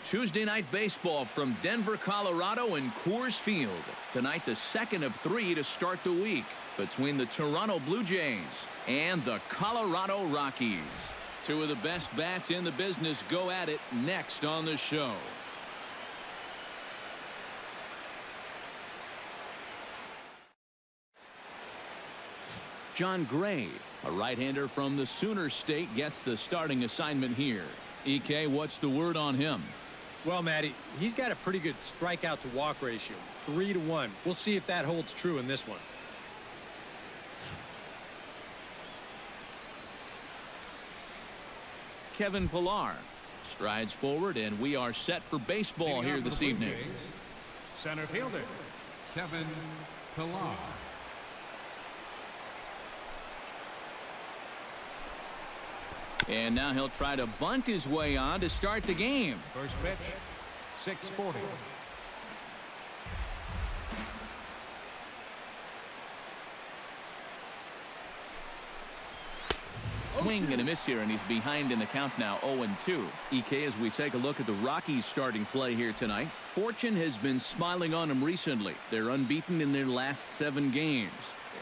Tuesday night baseball from Denver, Colorado and Coors Field. Tonight, the second of 3 to start the week between the Toronto Blue Jays and the Colorado Rockies. Two of the best bats in the business go at it next on the show. John Gray, a right-hander from the Sooner State, gets the starting assignment here. EK, what's the word on him? Well, Matty, he's got a pretty good strikeout to walk ratio, 3-to-1. We'll see if that holds true in this one. Kevin Pillar strides forward, and we are set for baseball here this evening. Center fielder, Kevin Pillar. And now he'll try to bunt his way on to start the game. First pitch, 640. Swing and a miss here, and he's behind in the count now, 0-2. EK, as we take a look at the Rockies starting play here tonight, fortune has been smiling on them recently. They're unbeaten in their last 7 games.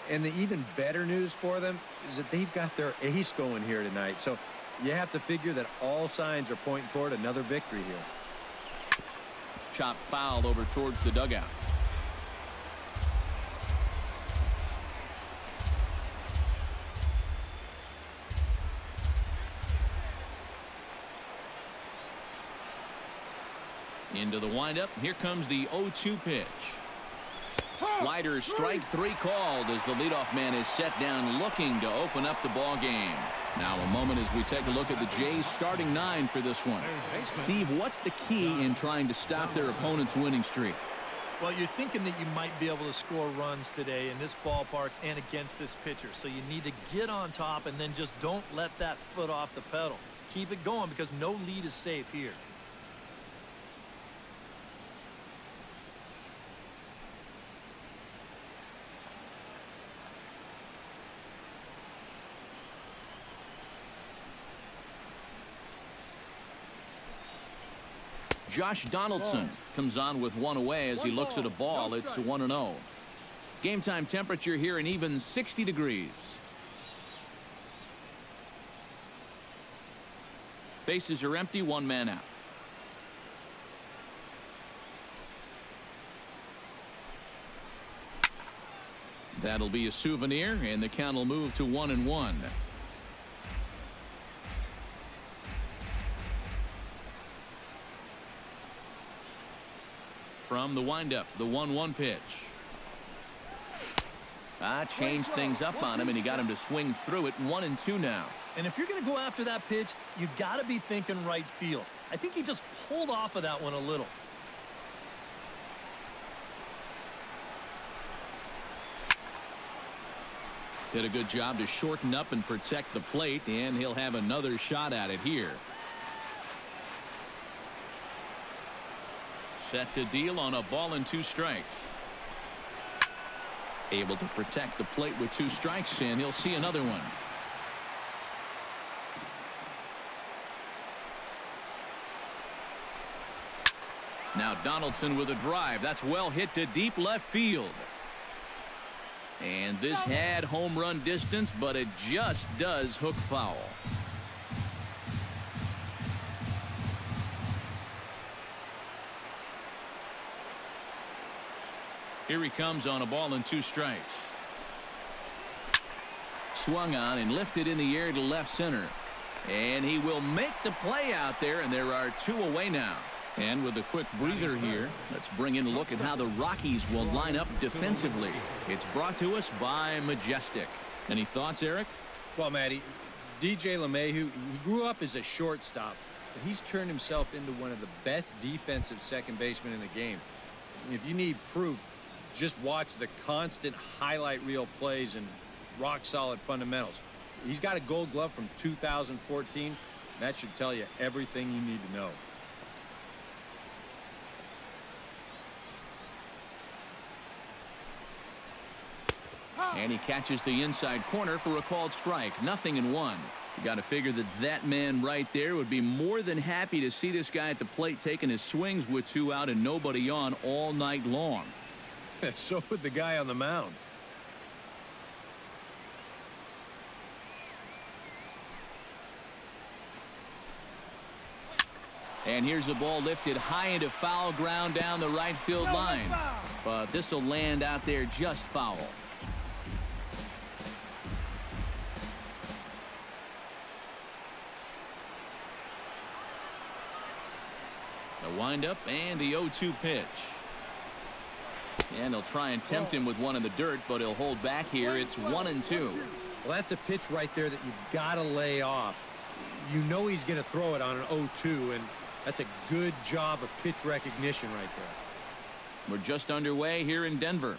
And the even better news for them is that they've got their ace going here tonight. So you have to figure that all signs are pointing toward another victory here. Chop foul over towards the dugout. Into the windup. Here comes the 0-2 pitch. Slider, strike 3 called as the leadoff man is set down looking to open up the ball game. Now a moment as we take a look at the Jays starting 9 for this one. Steve, what's the key in trying to stop their opponent's winning streak? Well, you're thinking that you might be able to score runs today in this ballpark and against this pitcher. So you need to get on top and then just don't let that foot off the pedal. Keep it going because no lead is safe here. Josh Donaldson comes on with 1 away as he looks at a ball. It's 1-0. Game time temperature here an even 60 degrees. Bases are empty, 1 man out. That'll be a souvenir, and the count will move to 1-1. From the windup, the 1-1 pitch. Changed things up on him, and he got him to swing through it. 1-2 now. And if you're going to go after that pitch, you got to be thinking right field. I think he just pulled off of that one a little. Did a good job to shorten up and protect the plate, and he'll have another shot at it here. Set to deal on a ball and 2 strikes. Able to protect the plate with 2 strikes, and he'll see another one. Now Donaldson with a drive. That's well hit to deep left field. And this had home run distance, but it just does hook foul. Here he comes on a ball and 2 strikes. Swung on and lifted in the air to left center. And he will make the play out there, and there are 2 away now. And with a quick breather here, let's bring in a look at how the Rockies will line up defensively. It's brought to us by Majestic. Any thoughts, Eric? Well, Matty, DJ LeMahieu, he grew up as a shortstop, but he's turned himself into one of the best defensive second basemen in the game. If you need proof, just watch the constant highlight reel plays and rock-solid fundamentals. He's got a Gold Glove from 2014. That should tell you everything you need to know. And he catches the inside corner for a called strike. 0-1. You got to figure that that man right there would be more than happy to see this guy at the plate taking his swings with 2 out and nobody on all night long. So would the guy on the mound. And here's the ball lifted high into foul ground down the right field line. But this will land out there just foul. The windup and the 0-2 pitch. And they'll try and tempt him with one in the dirt, but he'll hold back here. It's 1-2. Well, that's a pitch right there that you've got to lay off. You know he's going to throw it on an 0-2, and that's a good job of pitch recognition right there. We're just underway here in Denver.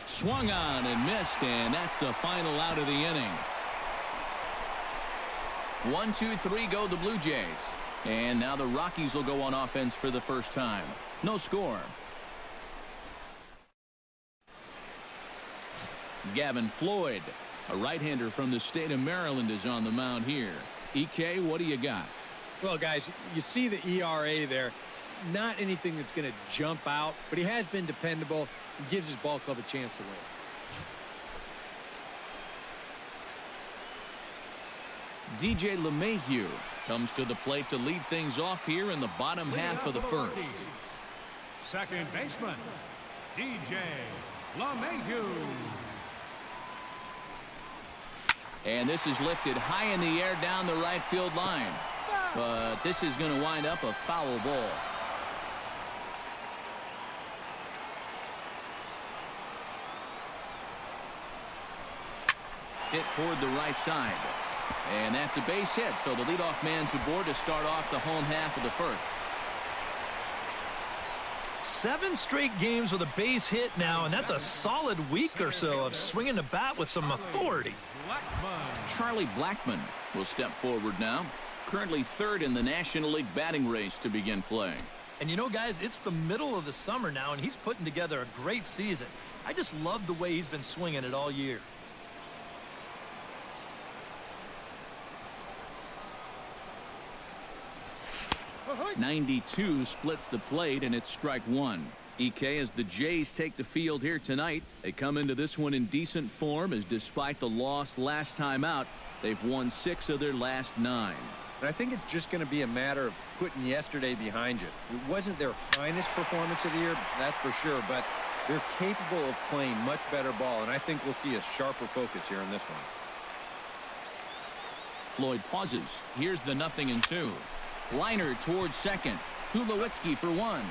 Swung on and missed, and that's the final out of the inning. 1-2-3 go the Blue Jays. And now the Rockies will go on offense for the first time. No score. Gavin Floyd, a right-hander from the state of Maryland, is on the mound here. EK, what do you got? Well, guys, you see the ERA there. Not anything that's going to jump out, but he has been dependable and gives his ball club a chance to win. DJ LeMahieu comes to the plate to lead things off here in the bottom half of the first. Second baseman, DJ LeMahieu. And this is lifted high in the air down the right field line. But this is going to wind up a foul ball. Hit toward the right side. And that's a base hit, so the leadoff man's aboard to start off the home half of the first. 7 straight games with a base hit now, and that's a solid week or so of swinging the bat with some authority. Charlie Blackmon will step forward now. Currently 3rd in the National League batting race to begin playing. And you know, guys, it's the middle of the summer now, and he's putting together a great season. I just love the way he's been swinging it all year. 92 splits the plate, and it's strike 1. EK, as the Jays take the field here tonight, they come into this one in decent form, as despite the loss last time out, they've won 6 of their last 9. And I think it's just going to be a matter of putting yesterday behind you. It wasn't their finest performance of the year, that's for sure, but they're capable of playing much better ball, and I think we'll see a sharper focus here in this one. Floyd pauses. Here's the 0-2. Liner towards second. Tulowitzki for 1.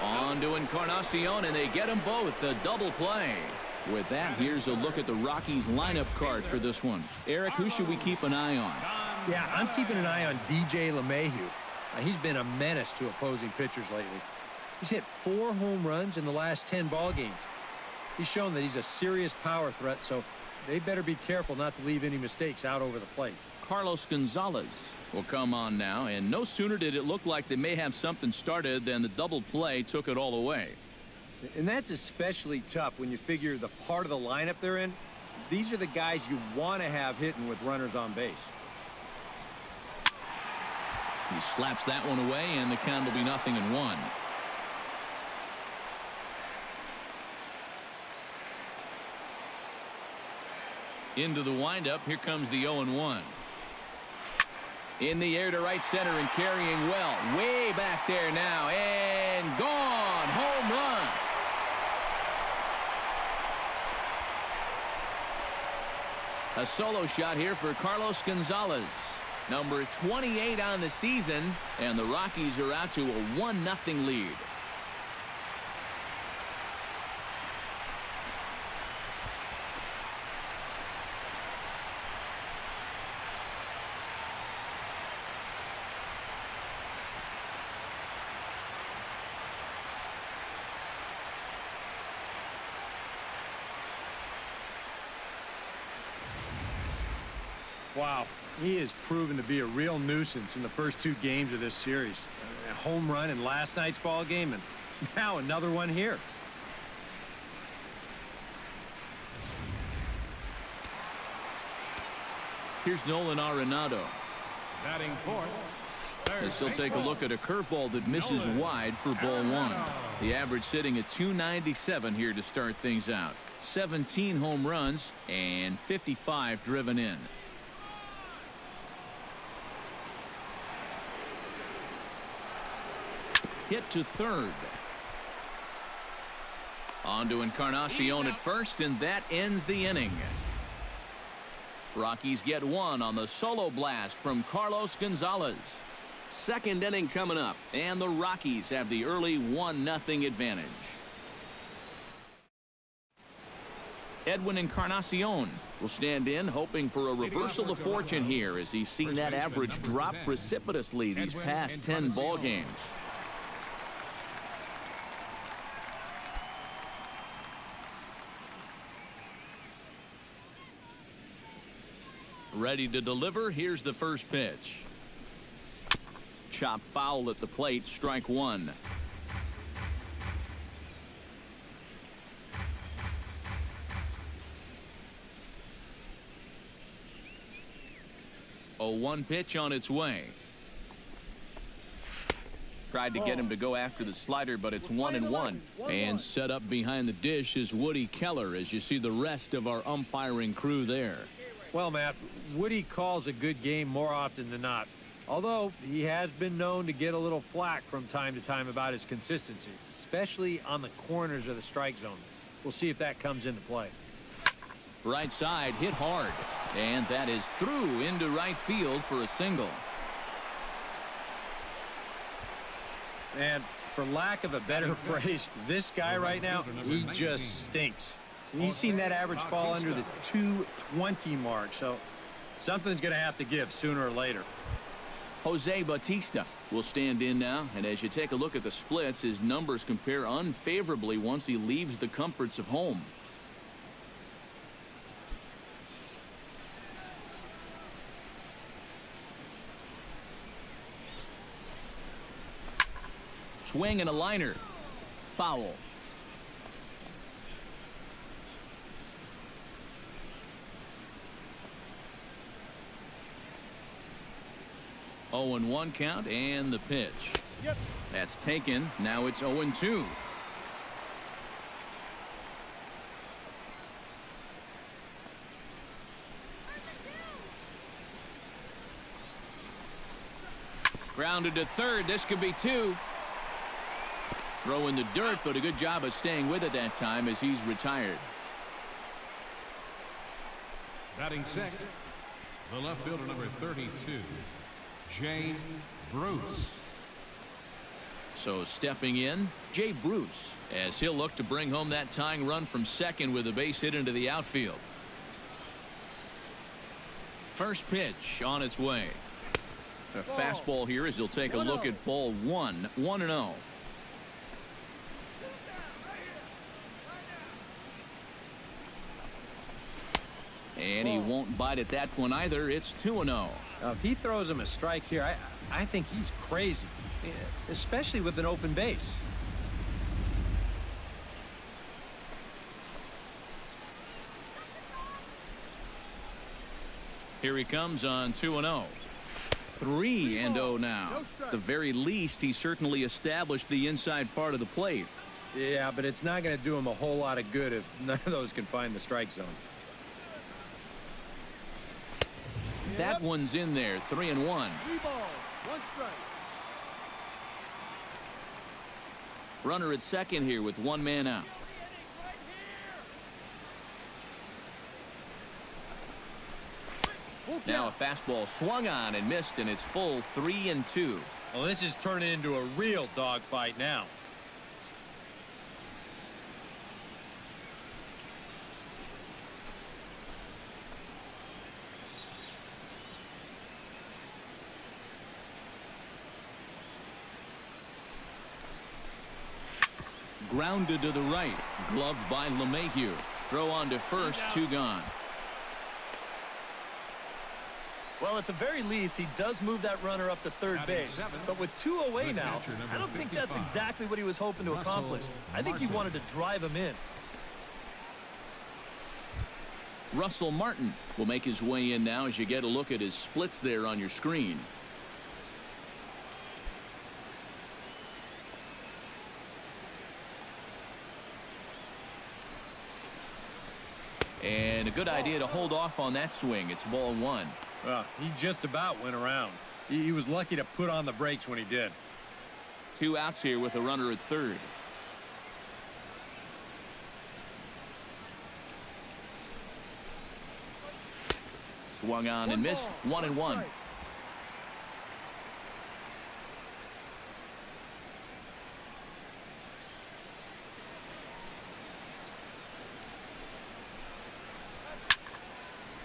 On to Encarnacion, and they get them both. A double play. With that, here's a look at the Rockies lineup card for this one. Eric, who should we keep an eye on? Yeah, I'm keeping an eye on DJ LeMahieu. He's been a menace to opposing pitchers lately. He's hit 4 home runs in the last 10 ball games. He's shown that he's a serious power threat, so they better be careful not to leave any mistakes out over the plate. Carlos Gonzalez will come on now, and no sooner did it look like they may have something started than the double play took it all away. And that's especially tough when you figure the part of the lineup they're in. These are the guys you want to have hitting with runners on base. He slaps that one away, and the count will be 0-1. Into the windup, here comes the 0-1. In the air to right center and carrying well. Way back there now, and gone. Home run. A solo shot here for Carlos Gonzalez. Number 28 on the season, and the Rockies are out to a 1-0 lead. Wow, he has proven to be a real nuisance in the first 2 games of this series. A home run in last night's ball game, and now another one here. Here's Nolan Arenado. Batting fourth, third As he'll take a baseman, look at a curveball that misses Nolan wide for ball one. Arenado. The average sitting at 297 here to start things out. 17 home runs and 55 driven in. Hit to third. On to Encarnacion at first, and that ends the inning. Rockies get one on the solo blast from Carlos Gonzalez. Second inning coming up, and the Rockies have the early 1-0 advantage. Edwin Encarnacion will stand in, hoping for a reversal of fortune here as he's seen that average drop precipitously these past 10 ball games. Ready to deliver. Here's the first pitch. Chop foul at the plate, strike one. A 1 pitch on its way. Tried to get him to go after the slider, but it's 1-1. And set up behind the dish is Woody Keller as you see the rest of our umpiring crew there. Well, Matt, Woody calls a good game more often than not. Although he has been known to get a little flack from time to time about his consistency, especially on the corners of the strike zone. We'll see if that comes into play. Right side hit hard, and that is through into right field for a single. And for lack of a better phrase, this guy right now, he just stinks. He's seen that average fall under the 220 mark, so something's going to have to give sooner or later. Jose Bautista will stand in now, and as you take a look at the splits, his numbers compare unfavorably once he leaves the comforts of home. Swing and a liner. Foul. Oh, and 1 count, and the pitch. Yep. That's taken. Now it's 0-2. Grounded to third. This could be 2. Throw in the dirt, but a good job of staying with it that time as he's retired. Batting sixth, the left fielder number 32, Jay Bruce. So stepping in, Jay Bruce, as he'll look to bring home that tying run from second with a base hit into the outfield. First pitch on its way. A fastball here as he'll take a look at ball one. 1-0. And he won't bite at that one either. It's 2-0. Now, if he throws him a strike here, I think he's crazy, especially with an open base. Here he comes on 2-0. 3-0 now. At the very least, he certainly established the inside part of the plate. Yeah, but it's not going to do him a whole lot of good if none of those can find the strike zone. That one's in there. 3-1. 3 ball, 1 strike. Runner at second here with 1 man out. Now a fastball swung on and missed, and it's full 3-2. Well, this is turning into a real dogfight now. Grounded to the right. Gloved by LeMahieu. Throw on to first. 2 gone. Well, at the very least, he does move that runner up to third base. But with 2 away now, I don't think that's exactly what he was hoping to accomplish. I think he wanted to drive him in. Russell Martin will make his way in now as you get a look at his splits there on your screen. And a good idea to hold off on that swing. It's ball one. He just about went around. He was lucky to put on the brakes when he did. 2 outs here with a runner at third. Swung on and missed. 1-1.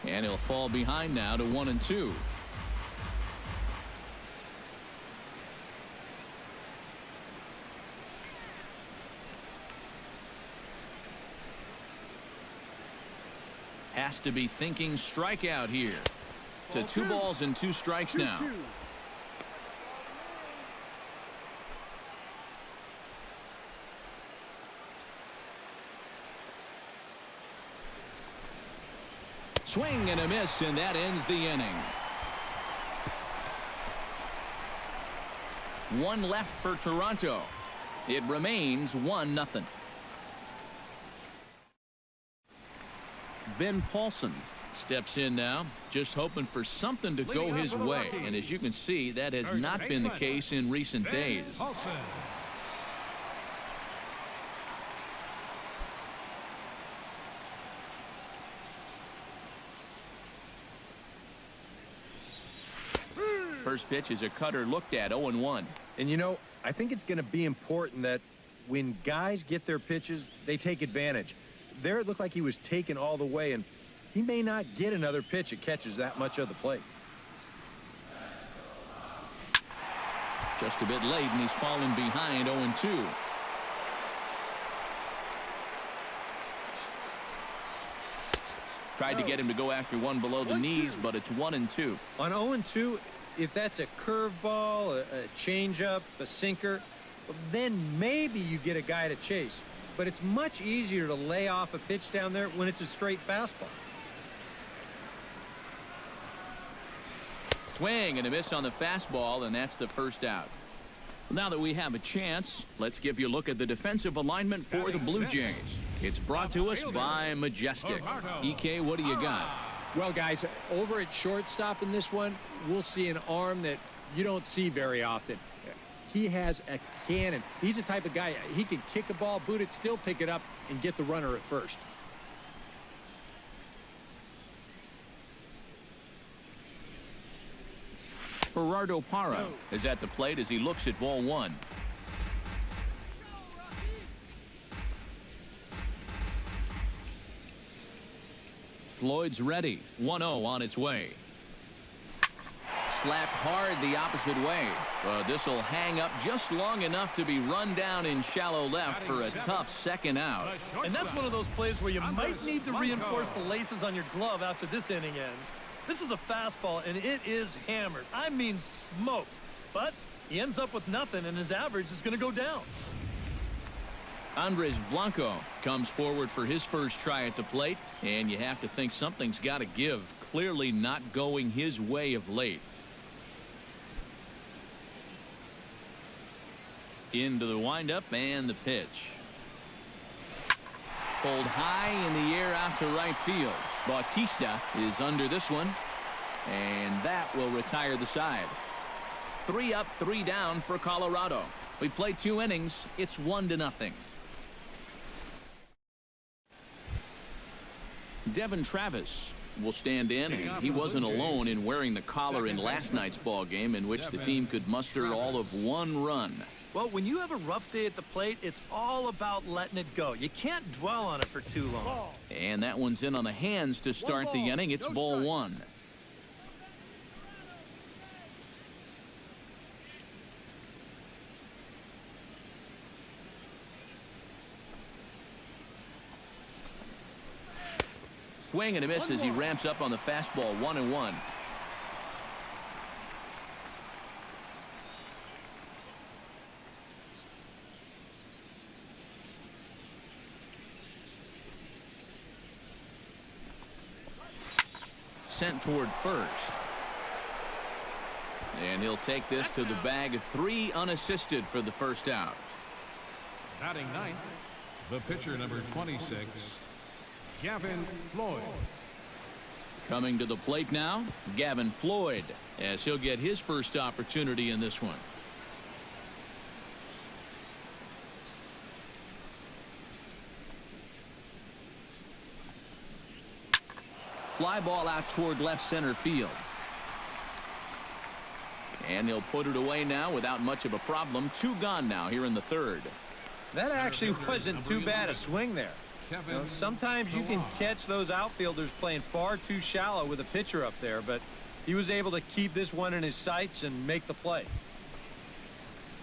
And he'll fall behind now to 1-2. Has to be thinking strikeout here. To 2 balls and 2 strikes now. Swing and a miss, and that ends the inning. 1 left for Toronto. It remains 1-0. Ben Paulson steps in now, just hoping for something to go his way. And as you can see, that has not been the case in recent days. First pitch is a cutter looked at. 0-1. And you know, I think it's going to be important that when guys get their pitches, they take advantage. There it looked like he was taken all the way, and he may not get another pitch that catches that much of the plate. Just a bit late, and he's fallen behind. 0-2. Tried to get him to go after one below the knees, but it's 1-2. On 0-2, if that's a curveball, a changeup, a sinker, then maybe you get a guy to chase. But it's much easier to lay off a pitch down there when it's a straight fastball. Swing and a miss on the fastball, and that's the first out. Now that we have a chance, let's give you a look at the defensive alignment for the Blue Jays. It's brought to us by Majestic. EK, what do you got? Well, guys, over at shortstop in this one, we'll see an arm that you don't see very often. He has a cannon. He's the type of guy, he can kick a ball, boot it, still pick it up, and get the runner at first. Gerardo Parra is at the plate as he looks at ball one. Floyd's ready. 1-0 on its way. Slapped hard the opposite way. But this will hang up just long enough to be run down in shallow left for a tough second out. And that's one of those plays where you might need to reinforce the laces on your glove after this inning ends. This is a fastball, and it is hammered. I mean smoked. But he ends up with nothing, and his average is going to go down. Andres Blanco comes forward for his first try at the plate, and you have to think something's got to give. Clearly not going his way of late. Into the windup and the pitch. Pulled high in the air out to right field. Bautista is under this one, and that will retire the side. 3 up, 3 down for Colorado. We played 2 innings. It's 1-0. Devin Travis will stand in, and he wasn't alone in wearing the collar in last night's ball game, in which the team could muster all of 1 run. Well, when you have a rough day at the plate, it's all about letting it go. You can't dwell on it for too long. And that one's in on the hands to start the inning. It's ball 1. Swing and a miss as he ramps up on the fastball. 1-1. sent toward first. And he'll take this to the bag. 3 unassisted for the first out. Batting ninth, the pitcher number 26, Gavin Floyd. Coming to the plate now, Gavin Floyd, as he'll get his first opportunity in this one. Fly ball out toward left center field. And he'll put it away now without much of a problem. 2 gone now here in the third. That actually wasn't too bad a swing there. You know, sometimes you can catch those outfielders playing far too shallow with a pitcher up there, but he was able to keep this one in his sights and make the play.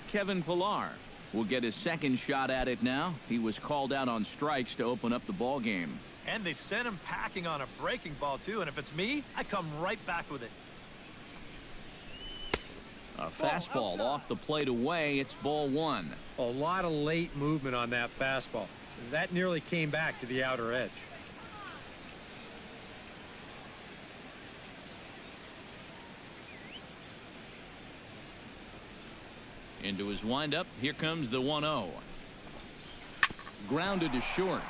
Kevin Pillar will get his second shot at it now. He was called out on strikes to open up the ball game. And they sent him packing on a breaking ball, too. And if it's me, I come right back with it. A fastball off the plate away. It's ball 1. A lot of late movement on that fastball. That nearly came back to the outer edge. Into his windup. Here comes the 1-0. Grounded to short.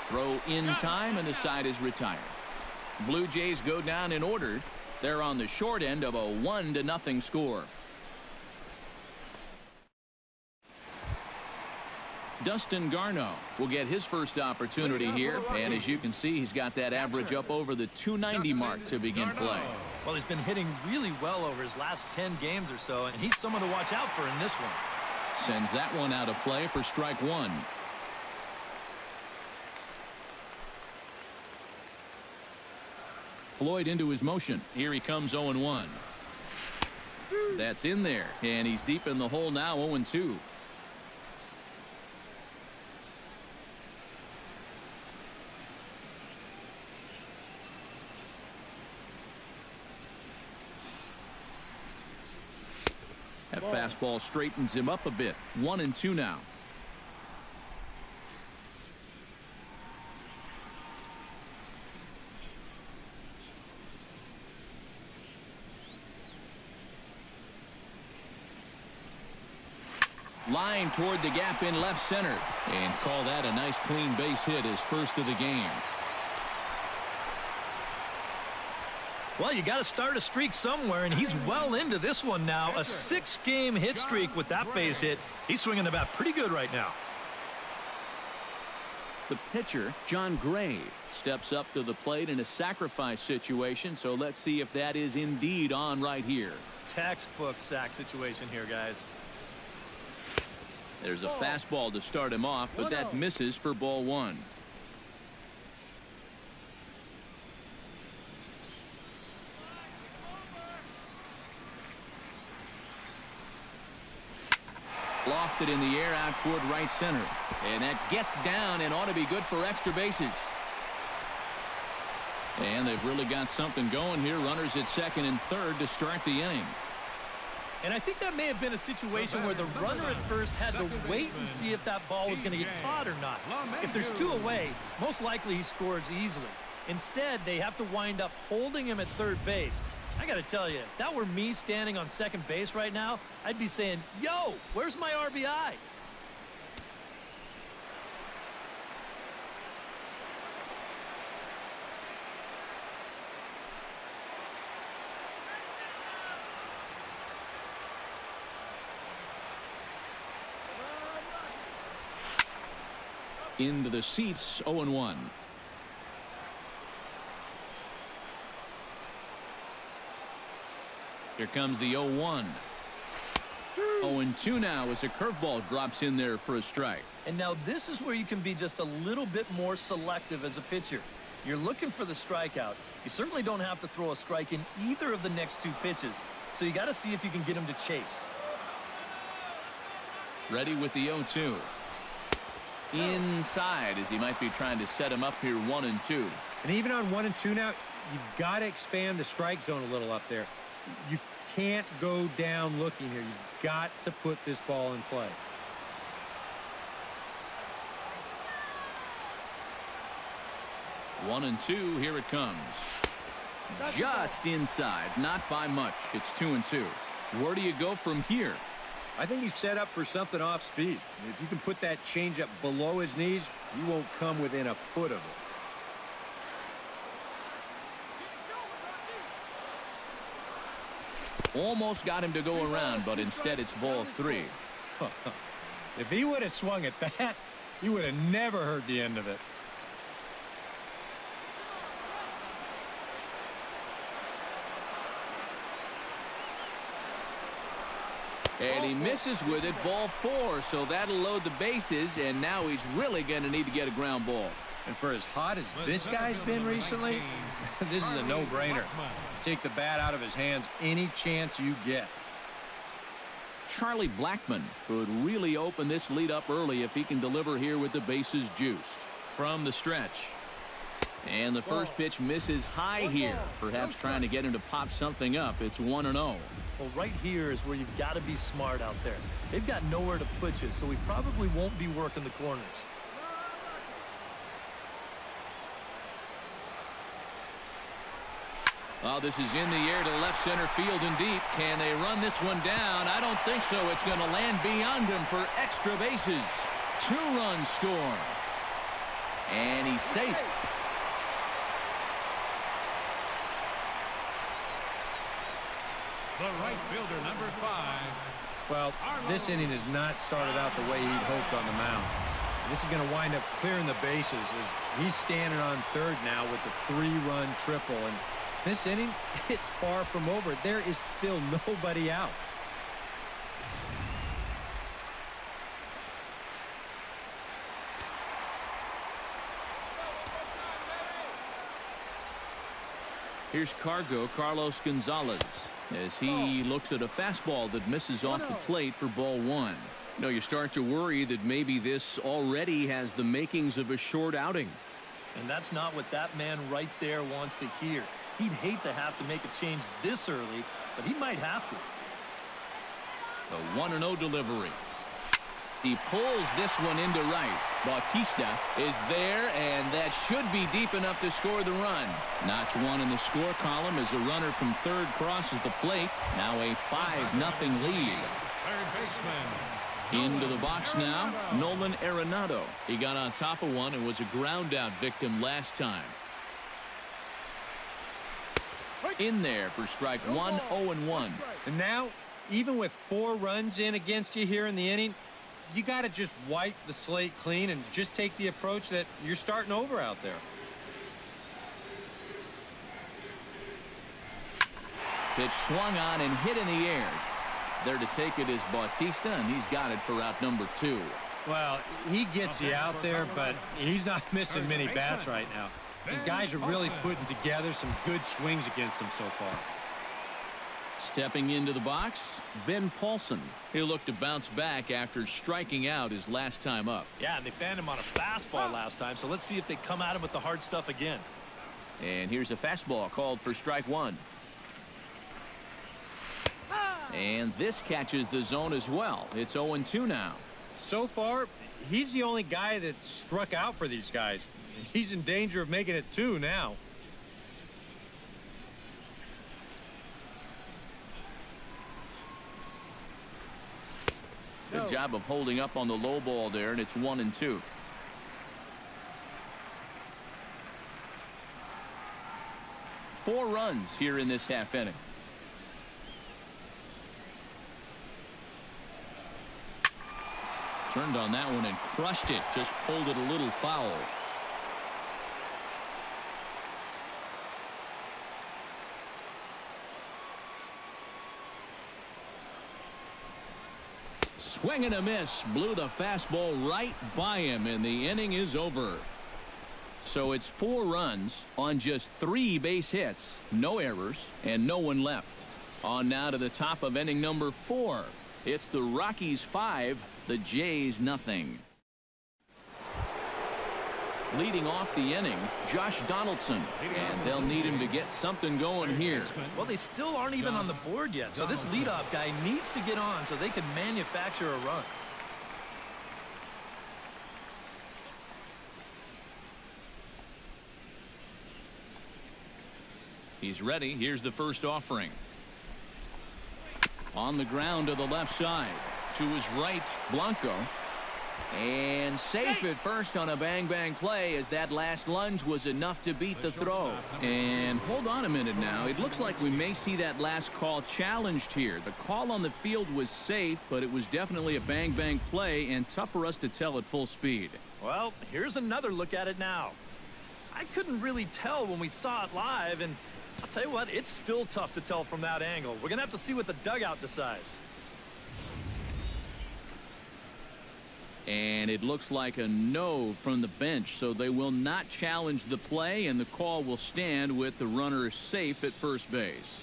Throw in time, and the side is retired. Blue Jays go down in order. They're on the short end of a 1-0 score. Dustin Garneau will get his first opportunity here, and as you can see, he's got that average up over the 290 mark to begin play. Well, he's been hitting really well over his last 10 games or so, and he's someone to watch out for in this one. Sends that one out of play for strike 1. Floyd into his motion. Here he comes 0-1. That's in there, and he's deep in the hole now. 0-2. That fastball straightens him up a bit. 1-2 now. Line toward the gap in left center, and call that a nice clean base hit, his first of the game. Well, you got to start a streak somewhere, and he's well into this one now. A 6-game hit streak with that base hit. He's swinging the bat pretty good right now. The pitcher, John Gray, steps up to the plate in a sacrifice situation, so let's see if that is indeed on right here. Textbook sack situation here, guys. There's a fastball to start him off, but that misses for ball 1. Lofted in the air out toward right center. And that gets down and ought to be good for extra bases. And they've really got something going here. Runners at second and third to start the inning. And I think that may have been a situation where the runner at first had to wait and see if that ball was going to get caught or not. If there's 2 away, most likely he scores easily. Instead, they have to wind up holding him at third base. I got to tell you, if that were me standing on second base right now, I'd be saying, yo, where's my RBI? Into the seats, 0-1. Here comes the 0-1. 0-2 now as a curveball drops in there for a strike. And now this is where you can be just a little bit more selective as a pitcher. You're looking for the strikeout. You certainly don't have to throw a strike in either of the next 2 pitches. So you got to see if you can get him to chase. Ready with the 0-2. Inside as he might be trying to set him up here 1-2. And even on 1-2 now, you've got to expand the strike zone a little up there. You can't go down looking here. You've got to put this ball in play. 1-2. Here it comes. Just inside, not by much. It's 2-2. Where do you go from here? I think he's set up for something off speed. If you can put that changeup below his knees, you won't come within a foot of it. Almost got him to go around, but instead it's ball 3. If he would have swung at that, he would have never heard the end of it. And he misses with it, ball 4, so that'll load the bases, and now he's really going to need to get a ground ball. And for as hot as this guy's been recently, this is a no-brainer. Take the bat out of his hands any chance you get. Charlie Blackmon could really open this lead up early if he can deliver here with the bases juiced. From the stretch. And the first pitch misses high here. Perhaps trying to get him to pop something up. It's 1-0. Well, right here is where you've got to be smart out there. They've got nowhere to put you, so we probably won't be working the corners. Oh, this is in the air to left center field and deep. Can they run this one down? I don't think so. It's going to land beyond him for extra bases. 2 runs score. And he's safe. The right fielder, number 5. Well, this inning has not started out the way he'd hoped on the mound. This is going to wind up clearing the bases as he's standing on third now with the 3-run triple. And this inning, it's far from over. There is still nobody out. Here's Carlos Gonzalez, as he looks at a fastball that misses off the plate for ball 1. You know, you start to worry that maybe this already has the makings of a short outing. And that's not what that man right there wants to hear. He'd hate to have to make a change this early, but he might have to. The 1-0 delivery. He pulls this one into right. Bautista is there, and that should be deep enough to score the run. Notch 1 in the score column as a runner from third crosses the plate. Now a 5-0 lead. Third baseman. Into the box now, Nolan Arenado. He got on top of one and was a ground out victim last time. In there for strike 1, 0-1. And now, even with 4 runs in against you here in the inning, you got to just wipe the slate clean and just take the approach that you're starting over out there. Pitch swung on and hit in the air. There to take it is Bautista, and he's got it for out number 2. Well, he gets you out there, but he's not missing many bats right now. The guys are really putting together some good swings against him so far. Stepping into the box, Ben Paulson. He'll look to bounce back after striking out his last time up. Yeah, and they fanned him on a fastball last time, so let's see if they come at him with the hard stuff again. And here's a fastball called for strike 1. And this catches the zone as well. It's 0-2 now. So far, he's the only guy that struck out for these guys. He's in danger of making it 2 now. Good job of holding up on the low ball there, and it's 1-2. Four runs here in this half inning. Turned on that one and crushed it. Just pulled it a little foul. Swing and a miss. Blew the fastball right by him, and the inning is over. So it's 4 runs on just 3 base hits, no errors, and no one left. On now to the top of inning number 4. It's the Rockies 5, the Jays nothing. Leading off the inning, Josh Donaldson, and they'll need him to get something going here. Well, they still aren't even on the board yet, so this leadoff guy needs to get on so they can manufacture a run. He's ready. Here's the first offering. On the ground to the left side. To his right, Blanco. And safe at first on a bang-bang play, as that last lunge was enough to beat the throw. And hold on a minute now. It looks like we may see that last call challenged here. The call on the field was safe, but it was definitely a bang-bang play and tough for us to tell at full speed. Well, here's another look at it now. I couldn't really tell when we saw it live, and I'll tell you what, it's still tough to tell from that angle. We're going to have to see what the dugout decides. And it looks like a no from the bench, so they will not challenge the play, and the call will stand with the runner safe at first base.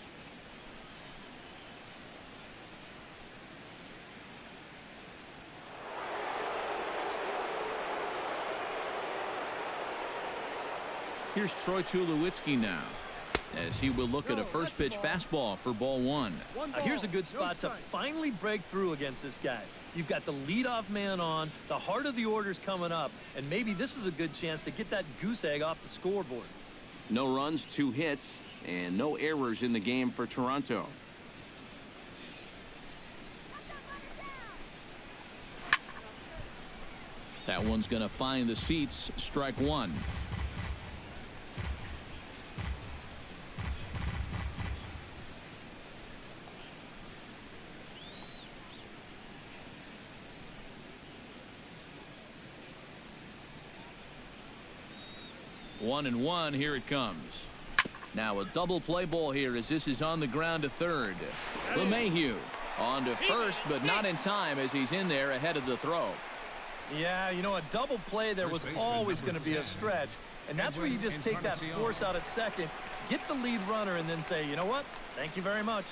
Here's Troy Tulowitzki now, as he will look at a first pitch fastball for ball one. Here's a good spot to finally break through against this guy. You've got the leadoff man on, the heart of the order's coming up, and maybe this is a good chance to get that goose egg off the scoreboard. No runs, 2 hits, and no errors in the game for Toronto. That one's going to find the seats. Strike one. One and one. Here it comes. Now a double play ball here, as this is on the ground to third. LeMahieu on to first, but not in time, as he's in there ahead of the throw. Yeah, you know, a double play there was always going to be a stretch, and that's where you just take that force out at second, get the lead runner, and then say, you know what, thank you very much.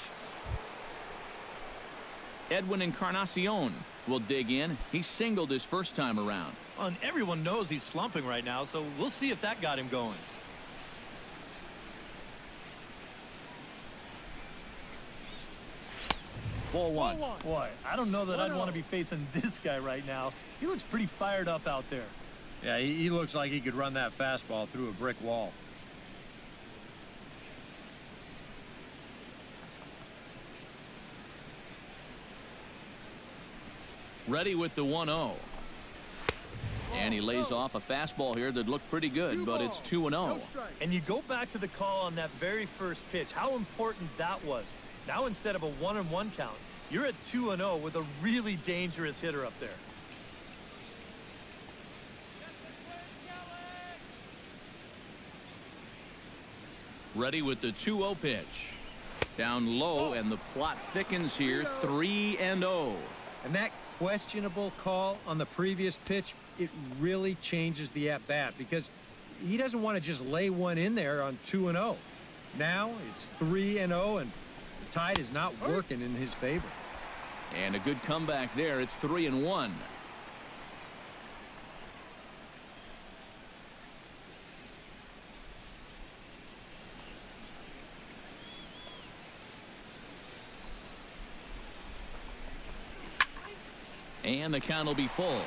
Edwin Encarnacion will dig in. He singled his first time around. Well, and everyone knows he's slumping right now, so we'll see if that got him going. Ball one. Boy, I don't know that I'd want to be facing this guy right now. He looks pretty fired up out there. Yeah, he looks like he could run that fastball through a brick wall. Ready with the 1-0. And he lays off a fastball here that looked pretty good, but it's 2-0. And you go back to the call on that very first pitch, how important that was. Now instead of a 1-1 count, you're at 2-0 with a really dangerous hitter up there. Ready with the 2-0 pitch. Down low, and the plot thickens here. 3-0. And that questionable call on the previous pitch, it really changes the at-bat, because he doesn't want to just lay one in there on 2-0. Now it's 3-0, and the tide is not working in his favor. And a good comeback there. It's 3-1. And the count will be full.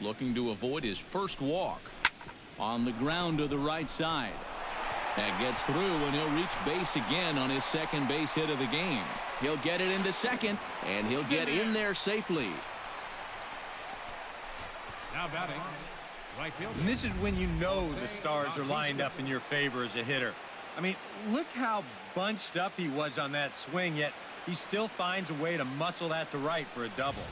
Looking to avoid his first walk. On the ground to the right side. That gets through, and he'll reach base again on his second base hit of the game. He'll get it into second, and he'll get in there safely. Now batting, right fielder. And this is when you know the stars are lined up in your favor as a hitter. I mean, look how bunched up he was on that swing, yet he still finds a way to muscle that to right for a double.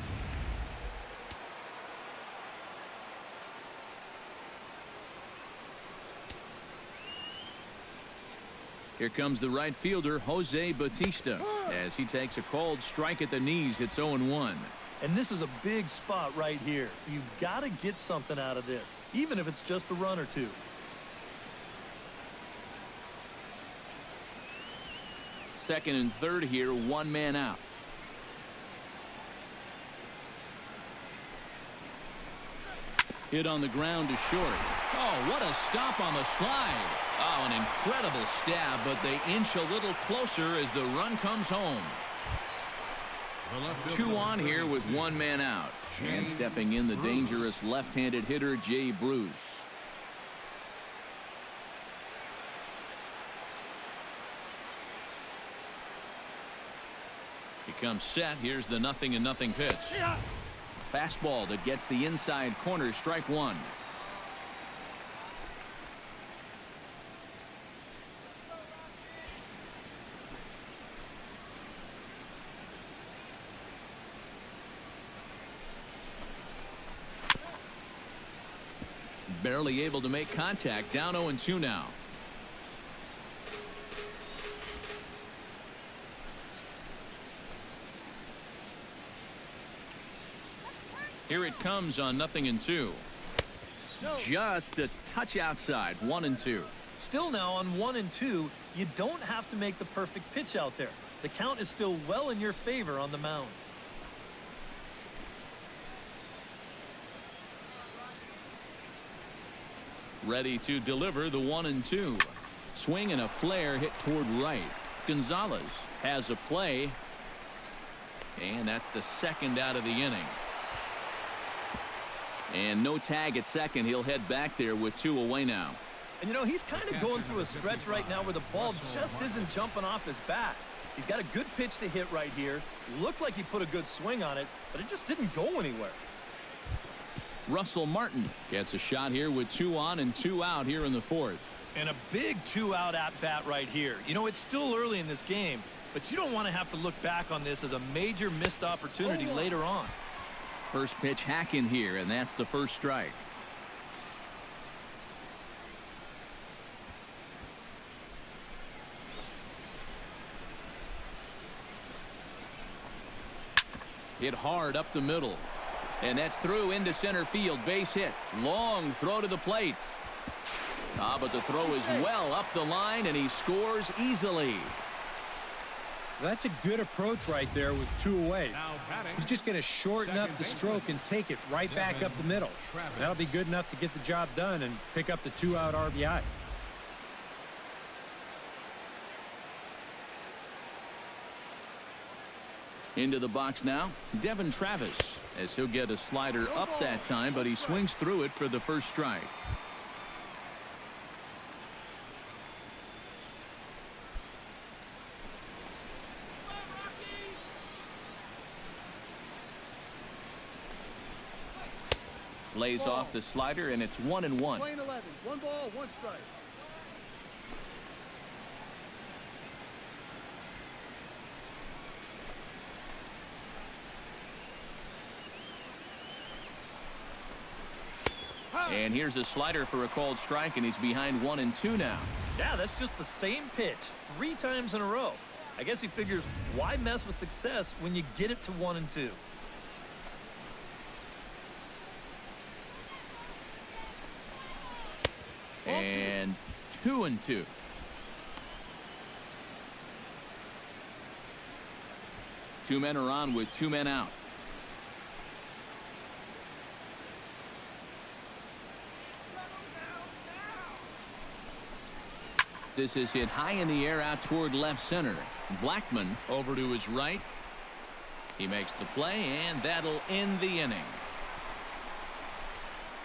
Here comes the right fielder, Jose Bautista, as he takes a cold strike at the knees. It's 0-1. And this is a big spot right here. You've got to get something out of this, even if it's just a run or two. Second and third here, one man out. Hit on the ground to short. Oh, Oh, what a stop on the slide. Oh, an incredible stab, but they inch a little closer as the run comes home. 2 on here with 1 man out. And stepping in, the dangerous left-handed hitter, Jay Bruce. He comes set. Here's the 0-0 pitch. Fastball that gets the inside corner, strike 1. Barely able to make contact. Down 0-2 now. Here it comes on 0-2. Just a touch outside. 1-2. Still now on 1-2, you don't have to make the perfect pitch out there. The count is still well in your favor on the mound. Ready to deliver the 1-2. Swing and a flare hit toward right. Gonzalez has a play. And that's the second out of the inning. And no tag at second. He'll head back there with 2 away now. And you know, he's kind of going through a stretch right now where the ball just isn't jumping off his bat. He's got a good pitch to hit right here. Looked like he put a good swing on it, but it just didn't go anywhere. Russell Martin gets a shot here with 2 on and 2 out here in the 4th. And a big 2-out at bat right here. You know, it's still early in this game, but you don't want to have to look back on this as a major missed opportunity later on. First pitch hacking here, and that's the first strike. Hit hard up the middle. And that's through into center field. Base hit. Long throw to the plate. But the throw is well up the line, and he scores easily. That's a good approach right there with 2 away. He's just going to shorten up the stroke and take it right back up the middle. That'll be good enough to get the job done and pick up the 2-out RBI. Into the box now, Devin Travis, as he'll get a slider up that time, but he swings through it for the first strike. Lays off the slider, and it's 1-1. Playing 11. 1 ball, 1 strike. And here's a slider for a called strike, and he's behind 1-2 now. Yeah, that's just the same pitch 3 times in a row. I guess he figures, why mess with success when you get it to 1-2? And 2-2. Two men are on with 2 men out. This is hit high in the air out toward left center. Blackman over to his right. He makes the play, and that'll end the inning.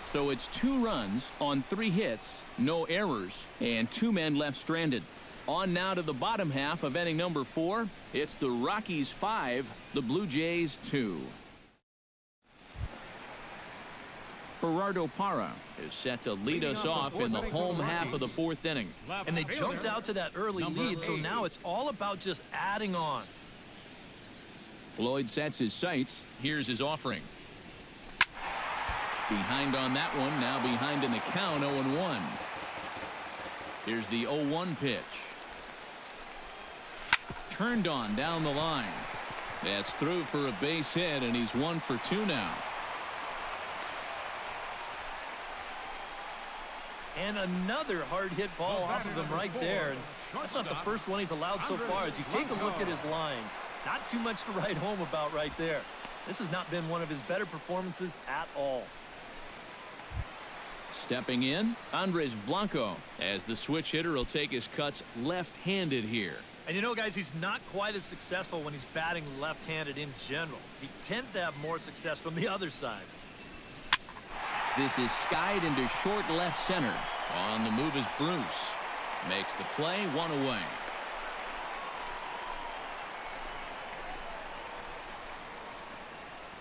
So it's 2 runs on 3 hits, no errors, and 2 men left stranded. On now to the bottom half of inning number 4. It's the Rockies 5, the Blue Jays 2. Gerardo Parra is set to lead us off in the home half of the 4th inning. And they jumped out to that early lead, so now it's all about just adding on. Floyd sets his sights. Here's his offering. Behind on that one, now behind in the count, 0-1. Here's the 0-1 pitch. Turned on down the line. That's through for a base hit, and he's 1 for 2 now. And another hard hit ball off of him right there. And that's not the first one he's allowed so far. As you take a look at his line, not too much to write home about right there. This has not been one of his better performances at all. Stepping in, Andres Blanco, as the switch hitter will take his cuts left-handed here. And you know, guys, he's not quite as successful when he's batting left-handed in general. He tends to have more success from the other side. This is skied into short left center. On the move is Bruce. Makes the play, one away.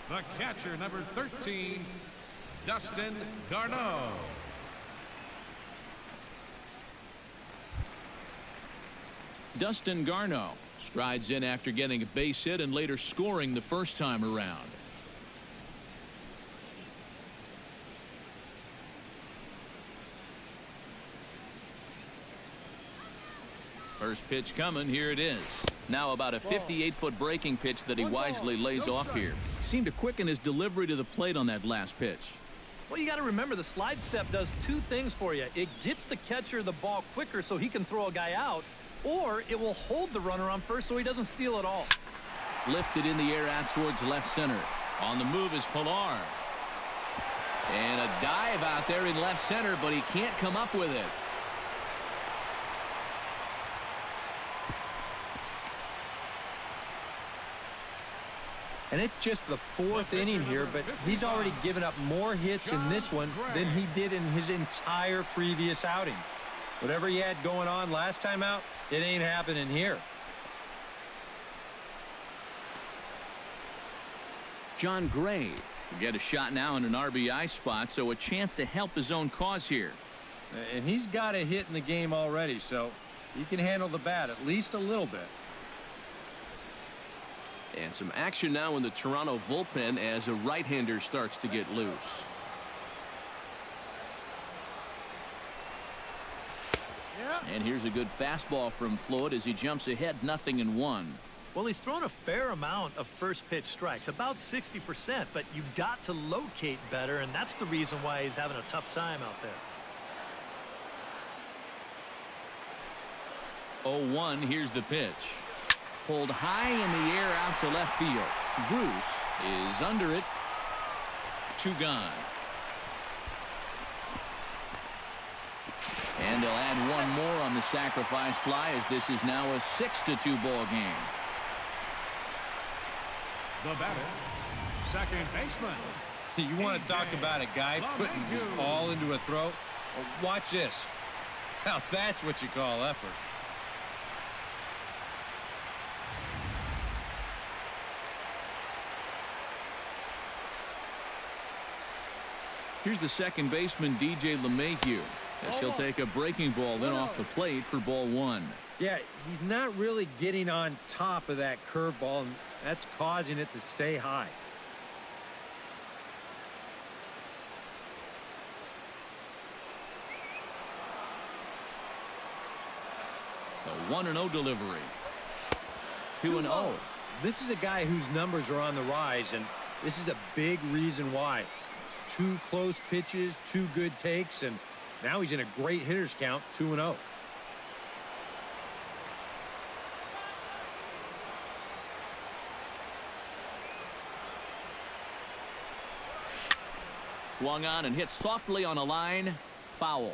The catcher, number 13, Dustin Garneau. Dustin Garneau strides in after getting a base hit and later scoring the first time around. First pitch coming. Here it is. Now about a 58-foot breaking pitch that he wisely lays off here. Seemed to quicken his delivery to the plate on that last pitch. Well, you got to remember the slide step does two things for you. It gets the catcher the ball quicker so he can throw a guy out, or it will hold the runner on first so he doesn't steal it all. Lifted in the air out towards left center. On the move is Pilar. And a dive out there in left center, but he can't come up with it. And it's just the fourth inning here, but he's already given up more hits in this one than he did in his entire previous outing. Whatever he had going on last time out, it ain't happening here. John Gray will get a shot now in an RBI spot, so a chance to help his own cause here. And he's got a hit in the game already, so he can handle the bat at least a little bit. And some action now in the Toronto bullpen as a right-hander starts to get loose. And here's a good fastball from Floyd as he jumps ahead 0-1. Well, he's thrown a fair amount of first pitch strikes, about 60%, but you've got to locate better, and that's the reason why he's having a tough time out there. 0-1, here's the pitch. Pulled high in the air out to left field. Bruce is under it. 2 gone. And they'll add one more on the sacrifice fly as this is now a 6-2 ball game. The batter, second baseman. You want to talk about a guy putting his ball into a throw? Well, watch this. Now that's what you call effort. Here's the second baseman, DJ LeMahieu, as he'll take a breaking ball in off the plate for ball 1. Yeah, he's not really getting on top of that curveball, and that's causing it to stay high. A 1-0 delivery. 2-0. This is a guy whose numbers are on the rise, and this is a big reason why. 2 close pitches, 2 good takes, and now he's in a great hitter's count, 2-0. Swung on and hit softly on a line. Foul.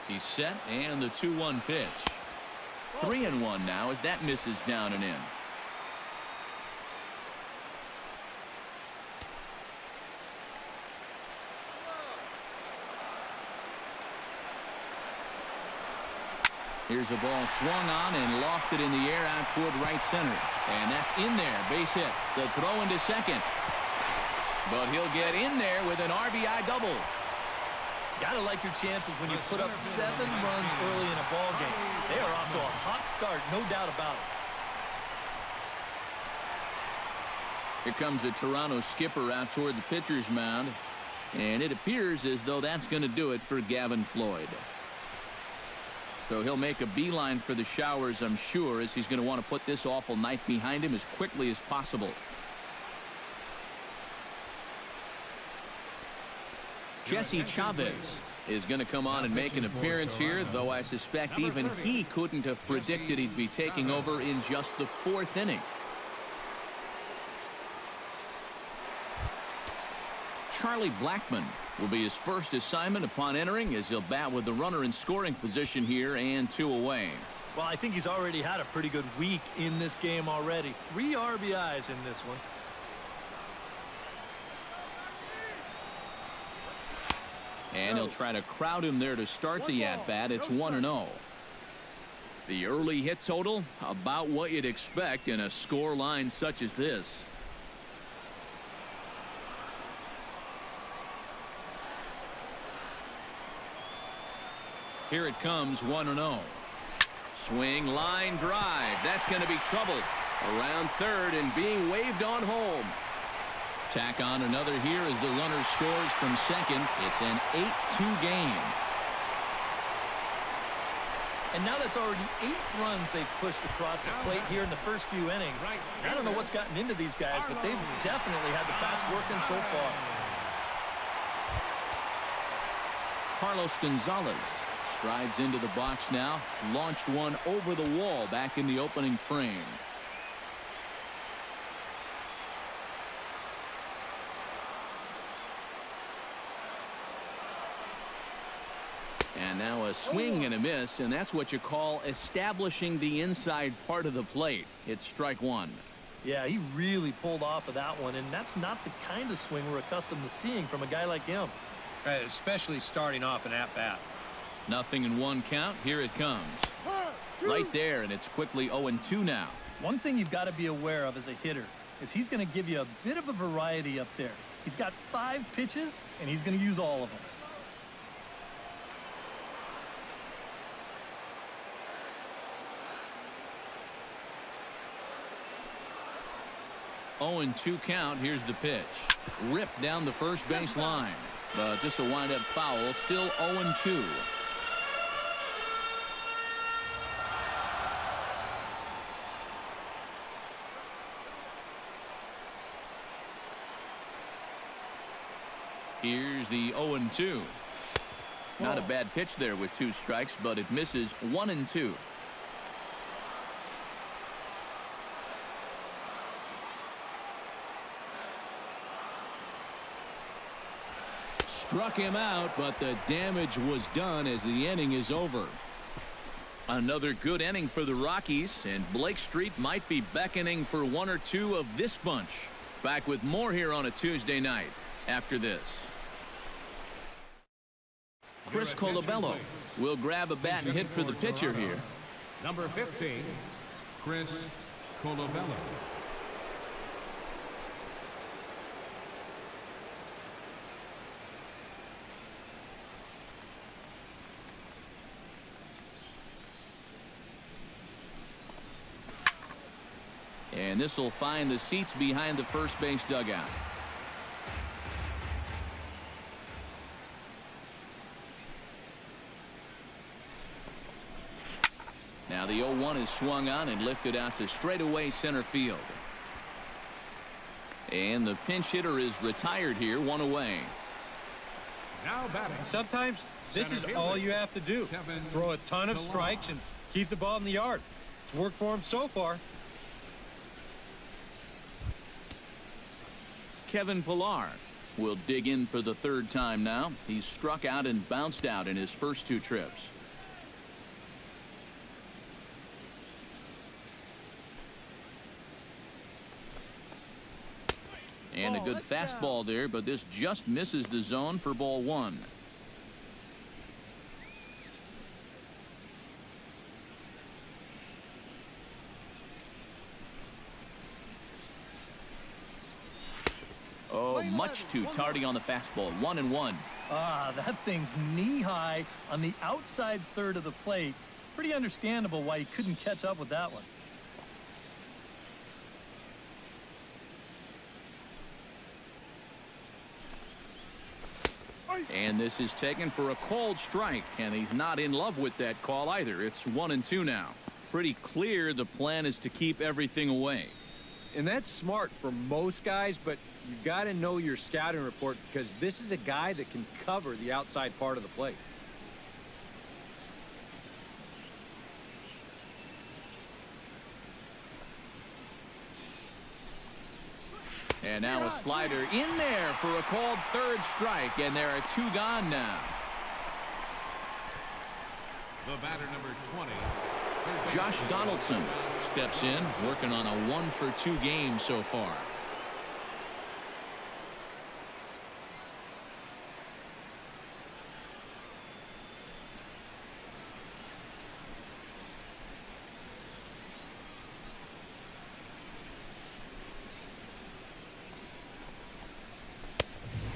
He's set, and the 2-1 pitch. 3-1 now as that misses down and in. Here's a ball swung on and lofted in the air out toward right center. And that's in there. Base hit. The throw into second. But he'll get in there with an RBI double. Gotta like your chances when you put up 7 runs early in a ball game. They are off to a hot start, no doubt about it. Here comes a Toronto skipper out toward the pitcher's mound. And it appears as though that's going to do it for Gavin Floyd. So he'll make a beeline for the showers, I'm sure, as he's going to want to put this awful night behind him as quickly as possible. Jesse Chavez is going to come on and make an appearance here, though I suspect even he couldn't have predicted he'd be taking over in just the 4th inning. Charlie Blackmon will be his first assignment upon entering, as he'll bat with the runner in scoring position here and 2 away. Well, I think he's already had a pretty good week in this game already. 3 RBIs in this one. And he'll try to crowd him there to start the at-bat. It's 1-0. The early hit total, about what you'd expect in a score line such as this. Here it comes, 1-0. Swing, line drive. That's going to be trouble. Around third and being waved on home. Tack on another here as the runner scores from second. It's an 8-2 game. And now that's already 8 runs they've pushed across the plate here in the first few innings. I don't know what's gotten into these guys, but they've definitely had the bats working so far. Carlos Gonzalez strides into the box now. Launched one over the wall back in the opening frame. And now a swing and a miss, and that's what you call establishing the inside part of the plate. It's strike 1. Yeah, he really pulled off of that one, and that's not the kind of swing we're accustomed to seeing from a guy like him. Right, especially starting off an at-bat. Nothing in 1 count. Here it comes. Right there, and it's quickly 0-2 now. One thing you've got to be aware of as a hitter is he's going to give you a bit of a variety up there. He's got 5 pitches, and he's going to use all of them. Oh, 2 count. Here's the pitch. Ripped down the first base line. But this will wind up foul. Still 0-2. Here's the 0-2. Not a bad pitch there with 2 strikes, but it misses 1-2. Struck him out, but the damage was done as the inning is over. Another good inning for the Rockies, and Blake Street might be beckoning for 1 or 2 of this bunch. Back with more here on a Tuesday night after this. Chris Colabello will grab a bat and hit for the pitcher here. Number 15, Chris Colabello. And this will find the seats behind the first base dugout. Now the 0-1 is swung on and lifted out to straightaway center field. And the pinch hitter is retired here, 1 away. Now batting. Sometimes this is all you have to do. Throw a ton of strikes and keep the ball in the yard. It's worked for him so far. Kevin Pillar will dig in for the 3rd time now. He's struck out and bounced out in his first 2 trips. And a good fastball there, but this just misses the zone for ball 1. Oh, much too tardy on the fastball. 1-1. Ah, that thing's knee-high on the outside third of the plate. Pretty understandable why he couldn't catch up with that one. And this is taken for a called strike, and he's not in love with that call either. It's 1-2 now. Pretty clear the plan is to keep everything away. And that's smart for most guys, but you got to know your scouting report because this is a guy that can cover the outside part of the plate. And now a slider in there for a called third strike, and there are 2 gone now. The batter, number 20. Josh Donaldson steps in, working on a 1-for-2 game so far.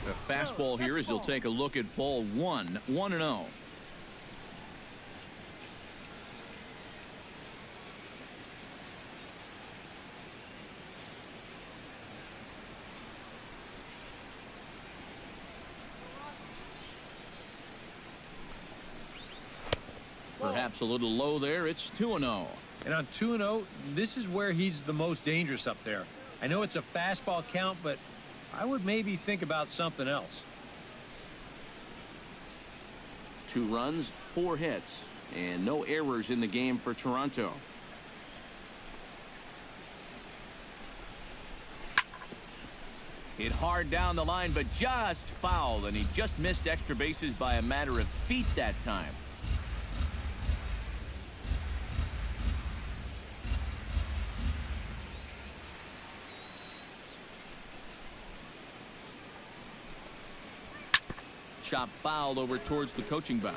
The fastball here as he'll take a look at ball 1, 1-0. Perhaps a little low there. It's 2-0. And on 2-0, this is where he's the most dangerous up there. I know it's a fastball count, but I would maybe think about something else. 2 runs, 4 hits, and no errors in the game for Toronto. Hit hard down the line, but just foul, and he just missed extra bases by a matter of feet that time. Chop fouled over towards the coaching box.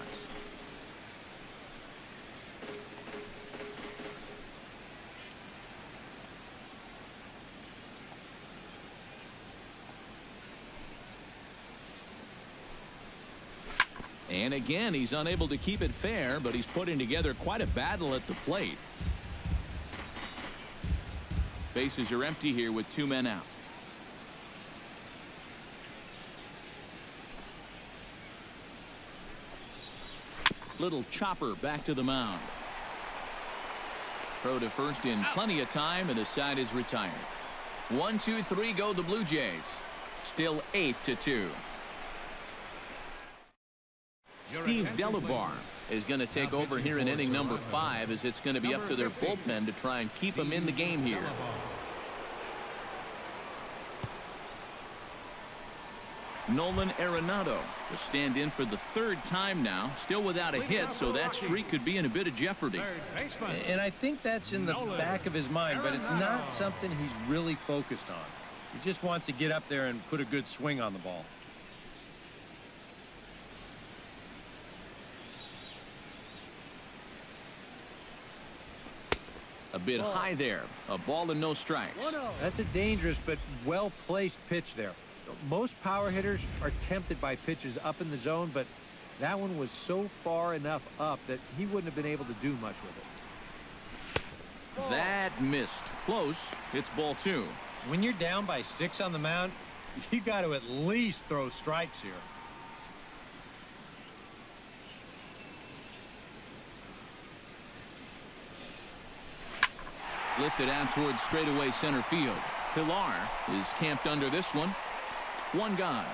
And again, he's unable to keep it fair, but he's putting together quite a battle at the plate. Bases are empty here with 2 men out. Little chopper back to the mound. Throw to first in plenty of time, and the side is retired. 1, 2, 3 go the Blue Jays. Still 8-2. Steve Delabar is going to take over here in inning number 5, as it's going to be up to their bullpen to try and keep them in the game here. Nolan Arenado will stand in for the 3rd time now, still without a hit, so that streak could be in a bit of jeopardy. And I think that's in the back of his mind, but it's not something he's really focused on. He just wants to get up there and put a good swing on the ball. A bit high there. A ball and no strikes. That's a dangerous but well-placed pitch there. Most power hitters are tempted by pitches up in the zone, but that one was so far enough up that he wouldn't have been able to do much with it. That missed. Close. It's ball 2. When you're down by 6 on the mound, you got to at least throw strikes here. Lifted out towards straightaway center field. Pilar is camped under this one. 1 gone.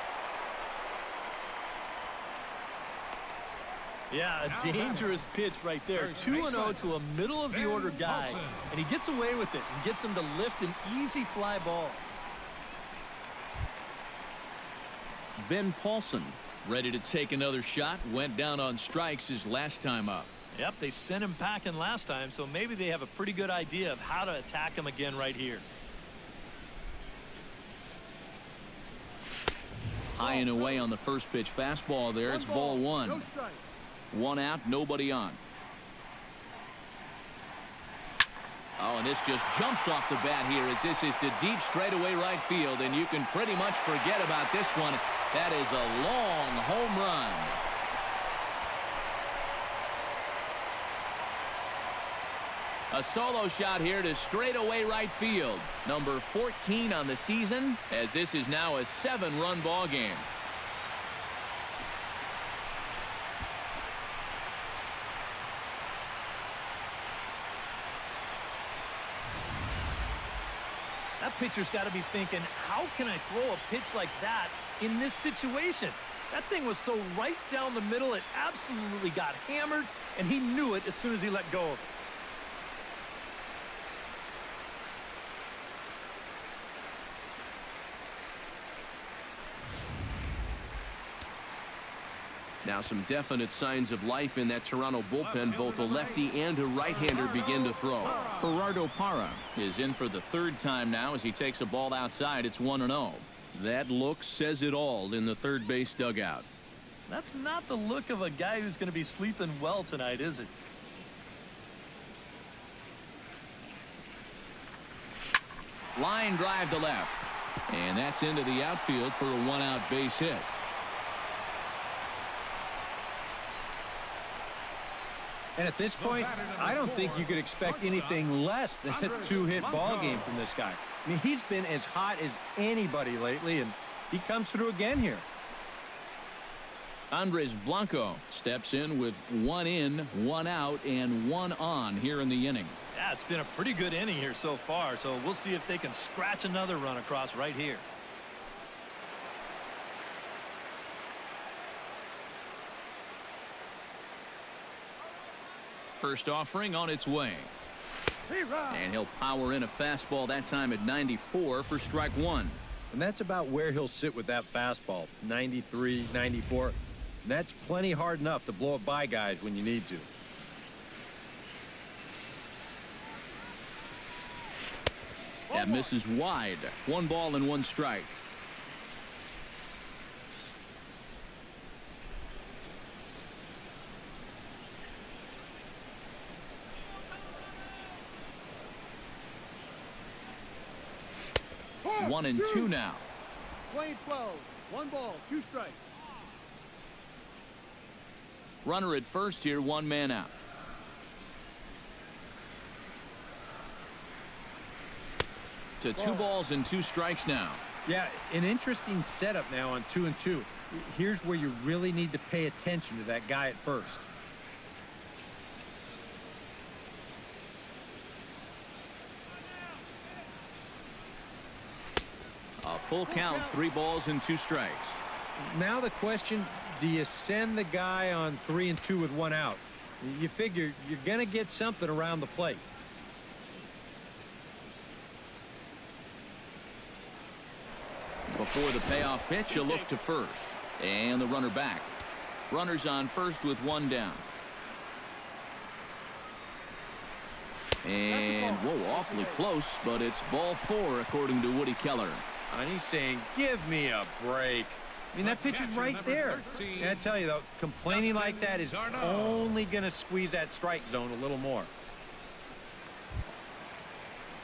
Yeah, a dangerous pitch right there. 2-0 to a middle-of-the-order guy, and he gets away with it and gets him to lift an easy fly ball. Ben Paulson ready to take another shot. Went down on strikes his last time up. Yep, they sent him packing last time, so maybe they have a pretty good idea of how to attack him again right here. High and away on the first pitch fastball there. It's ball 1. 1 out, nobody on. Oh, and this just jumps off the bat here as this is to deep straightaway right field, and you can pretty much forget about this one. That is a long home run. A solo shot here to straightaway right field. Number 14 on the season, as this is now a 7-run ball game. pitcher's got to be thinking, how can I throw a pitch like that in this situation? That thing was so right down the middle, it absolutely got hammered, and he knew it as soon as he let go of it. Now some definite signs of life in that Toronto bullpen. Both a lefty and a right-hander begin to throw. Gerardo Parra is in for the third time now as he takes a ball outside. It's 1-0. That look says it all in the third base dugout. That's not the look of a guy who's going to be sleeping well tonight, is it? Line drive to left. And that's into the outfield for a one-out base hit. And at this point, I don't think you could expect anything less than a two-hit ball game from this guy. I mean, he's been as hot as anybody lately, and he comes through again here. Andres Blanco steps in with 1 in, 1 out, and 1 on here in the inning. Yeah, it's been a pretty good inning here so far, so we'll see if they can scratch another run across right here. First offering on its way. And he'll power in a fastball that time at 94 for strike one. And that's about where he'll sit with that fastball, 93, 94. That's plenty hard enough to blow it by guys when you need to. That misses wide. 1 ball and 1 strike. One and two now. Playing 12. 1 ball, 2 strikes. Runner at first here, 1 man out. To 2 balls and 2 strikes now. Yeah, an interesting setup now on 2 and 2. Here's where you really need to pay attention to that guy at first. A full count, 3 balls and 2 strikes. Now the question, do you send the guy on 3 and 2 with 1 out? You figure you're going to get something around the plate. Before the payoff pitch, a look to first. And the runner back. Runners on first with 1 down. And, whoa, awfully close, but it's ball 4 according to Woody Keller. And he's saying, give me a break. I mean, that pitch is right there. And I tell you, though, complaining like that is only going to squeeze that strike zone a little more.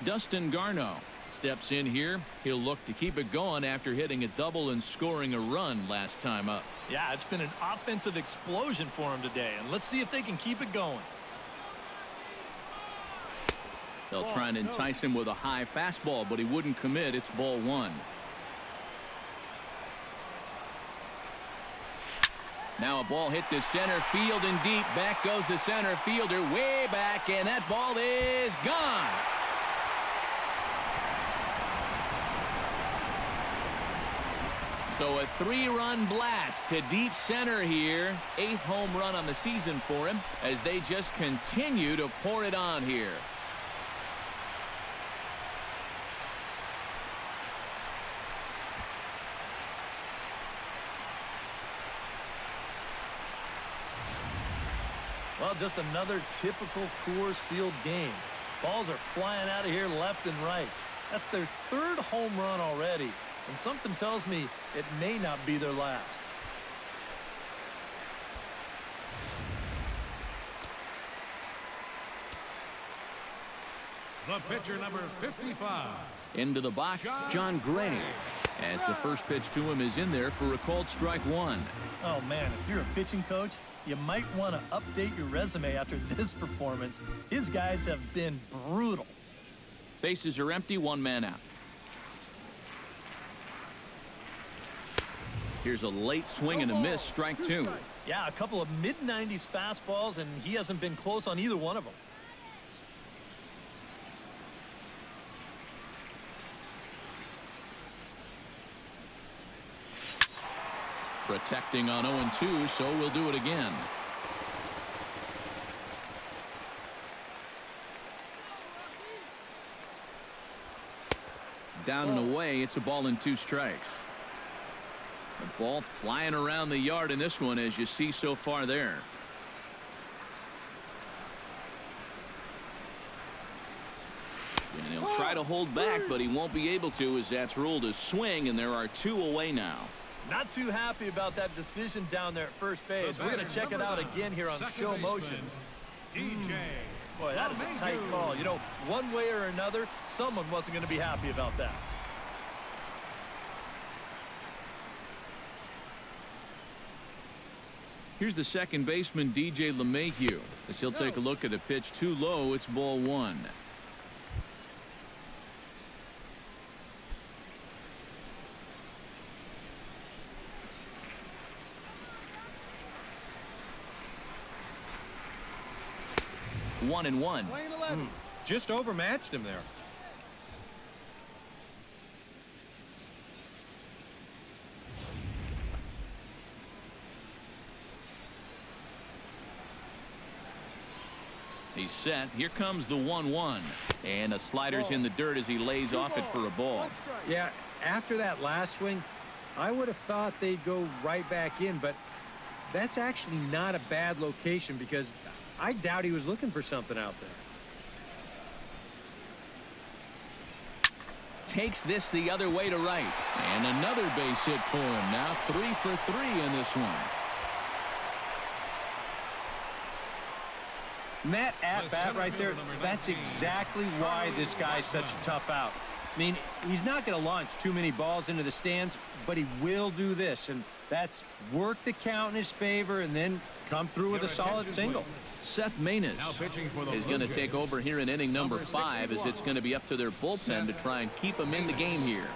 Dustin Garneau steps in here. He'll look to keep it going after hitting a double and scoring a run last time up. Yeah, it's been an offensive explosion for him today, and let's see if they can keep it going. They'll try and entice him with a high fastball, but he wouldn't commit. It's ball 1. Now a ball hit to center field and deep. Back goes the center fielder way back, and that ball is gone. So a 3-run blast to deep center here. 8th home run on the season for him as they just continue to pour it on here. Well, just another typical Coors Field game. Balls are flying out of here left and right. That's their 3rd home run already, and something tells me it may not be their last. The pitcher, number 55. Into the box, John Gray, as the first pitch to him is in there for a called strike 1. Oh, man, if you're a pitching coach, you might want to update your resume after this performance. His guys have been brutal. Bases are empty, 1 man out. Here's a late swing and a miss, strike 2. Yeah, a couple of mid-90s fastballs, and he hasn't been close on either one of them. Protecting on 0-2, so we'll do it again. Down and away, it's a ball and 2 strikes. The ball flying around the yard in this one, as you see so far there. And he'll try to hold back, but he won't be able to, as that's ruled a swing, and there are 2 away now. Not too happy about that decision down there at first base. We're going to check it out again here on show motion. Boy, that is a tight call. You know, one way or another, someone wasn't going to be happy about that. Here's the second baseman, DJ LeMahieu, as he'll take a look at a pitch too low. It's ball 1. One and one. Just overmatched him there. He's set. Here comes the 1-1. And a slider's in the dirt as he lays off it for a ball. Yeah, after that last swing, I would have thought they'd go right back in, but that's actually not a bad location because I doubt he was looking for something out there. Takes this the other way to right. And another base hit for him. Now 3 for 3 in this one. And that at-bat right there, that's exactly why this guy's such a tough out. I mean, he's not going to launch too many balls into the stands, but he will do this, and that's work the count in his favor and then come through with a solid single. Seth Maness is going to take over here in inning number 5, as it's going to be up to their bullpen to try and keep him in the game here.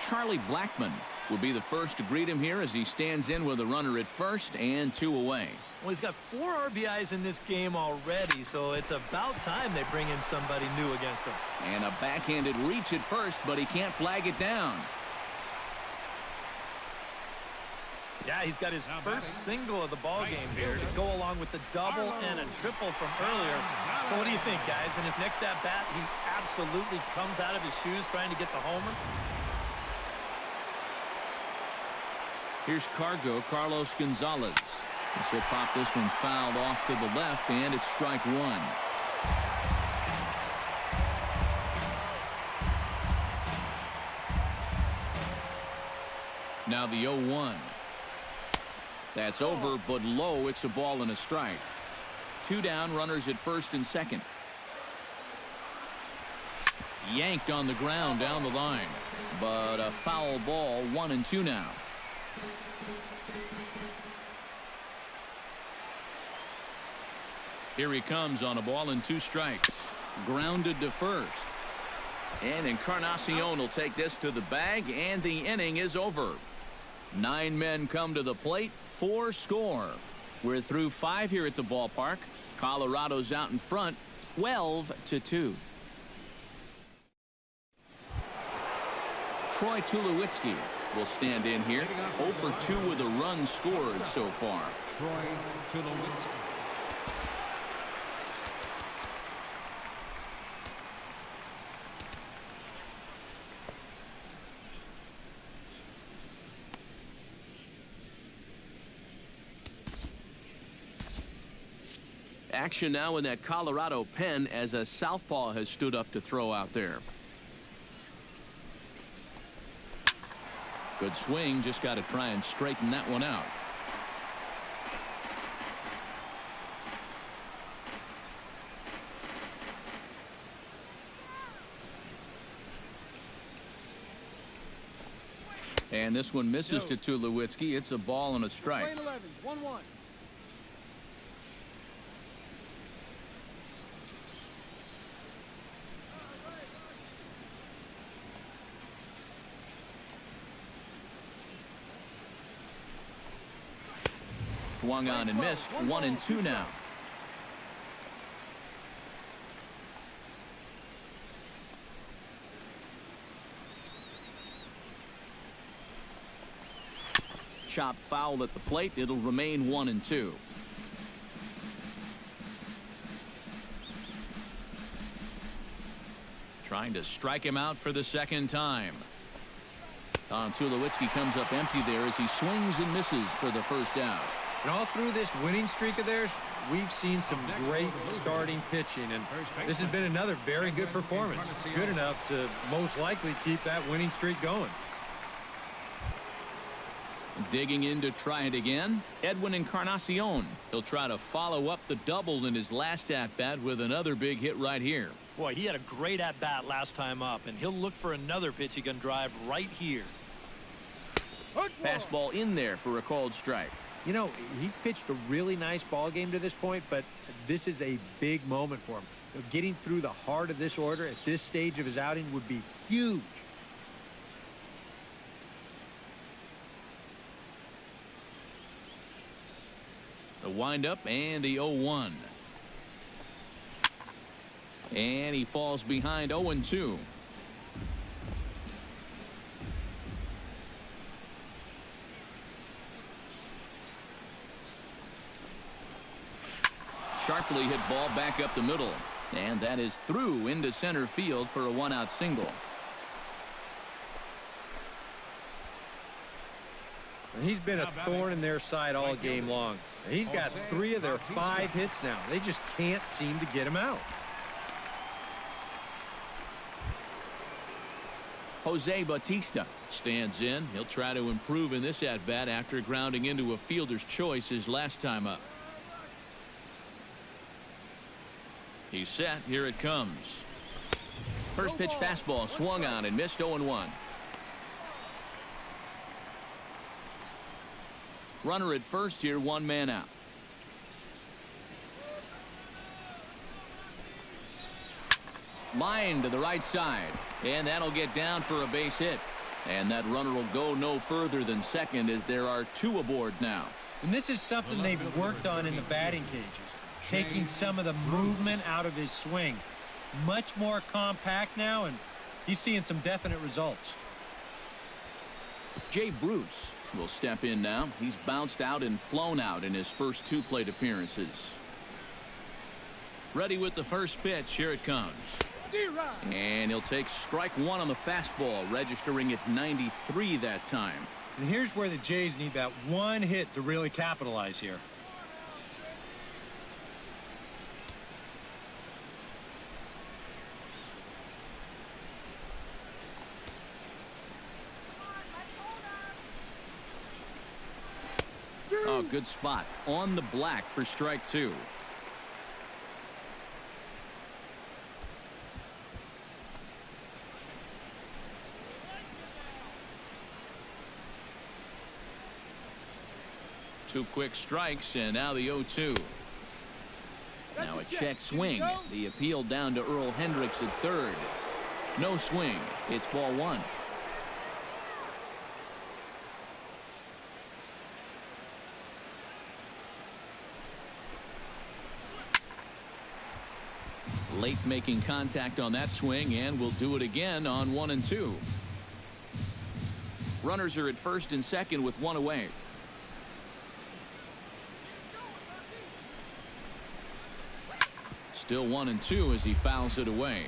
Charlie Blackmon will be the first to greet him here as he stands in with a runner at first and 2 away. Well, he's got 4 RBIs in this game already, so it's about time they bring in somebody new against him. And a backhanded reach at first, but he can't flag it down. Yeah, he's got his first single of the ball game here to go along with the double and a triple from earlier. So what do you think, guys? In his next at-bat, he absolutely comes out of his shoes trying to get the homer. Here's Carlos Gonzalez. He'll pop this one fouled off to the left, and it's strike 1. Now the 0-1. That's over, but low. It's a ball and a strike. 2 down, runners at first and second. Yanked on the ground down the line, but a foul ball. 1-2 now. Here he comes on a ball and 2 strikes. Grounded to first. And Encarnacion will take this to the bag, and the inning is over. 9 men come to the plate, 4 score. We're through 5 here at the ballpark. Colorado's out in front, 12-2. Troy Tulowitzki will stand in here. 0 for 2 with a run scored so far. Troy Tulowitzki. Action now in that Colorado pen as a southpaw has stood up to throw out there. Good swing, just got to try and straighten that one out. And this one misses to Tulowitzki. It's a ball and a strike. 11, 1-1. Swung on and missed. 1-2 now. chop foul at the plate. It'll remain 1-2. Trying to strike him out for the second time. Tulowitzki comes up empty there as he swings and misses for the first out. And all through this winning streak of theirs, we've seen some great starting pitching, and this has been another very good performance. Good enough to most likely keep that winning streak going. Digging in to try it again, Edwin Encarnacion. He'll try to follow up the double in his last at-bat with another big hit right here. Boy, he had a great at-bat last time up, and he'll look for another pitch he can drive right here. Fastball in there for a called strike. You know, he's pitched a really nice ball game to this point, but this is a big moment for him. Getting through the heart of this order at this stage of his outing would be huge. The windup and the 0-1. And he falls behind 0-2. Sharply hit ball back up the middle. And that is through into center field for a one-out single. He's been a thorn in their side all game long. He's got 3 of their 5 hits now. They just can't seem to get him out. Jose Bautista stands in. He'll try to improve in this at-bat after grounding into a fielder's choice his last time up. He's set. Here it comes. First pitch fastball swung on and missed. 0-1. Runner at first here, 1 man out. Line to the right side, and that'll get down for a base hit. And that runner will go no further than second as there are 2 aboard now. And this is something they've worked on in the batting cages, taking some of the movement out of his swing. Much more compact now, and he's seeing some definite results. Jay Bruce will step in now. He's bounced out and flown out in his first 2 plate appearances. Ready with the first pitch. Here it comes. And he'll take strike 1 on the fastball, registering at 93 that time. And here's where the Jays need that 1 hit to really capitalize here. Oh, good spot on the black for strike 2. Two quick strikes, and now the 0-2. Now a check swing. The appeal down to Earl Hendricks at third. No swing. It's ball 1. Late making contact on that swing, and will do it again on 1 and 2. Runners are at first and second with 1 away. Still 1 and 2 as he fouls it away.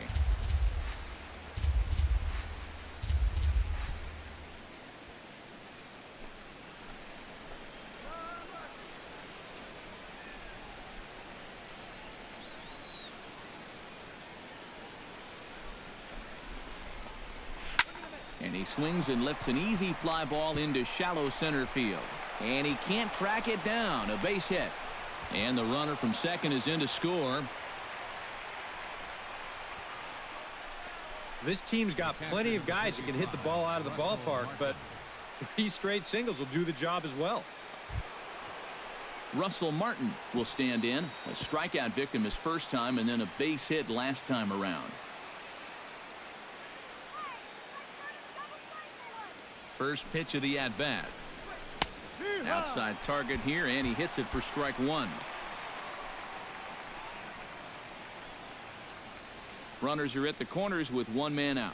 And he swings and lifts an easy fly ball into shallow center field. And he can't track it down. A base hit. And the runner from second is in to score. This team's got plenty of guys that can hit the ball out of the ballpark, but 3 straight singles will do the job as well. Russell Martin will stand in. A strikeout victim his first time, and then a base hit last time around. First pitch of the at-bat. Outside target here, and he hits it for strike 1. Runners are at the corners with 1 man out.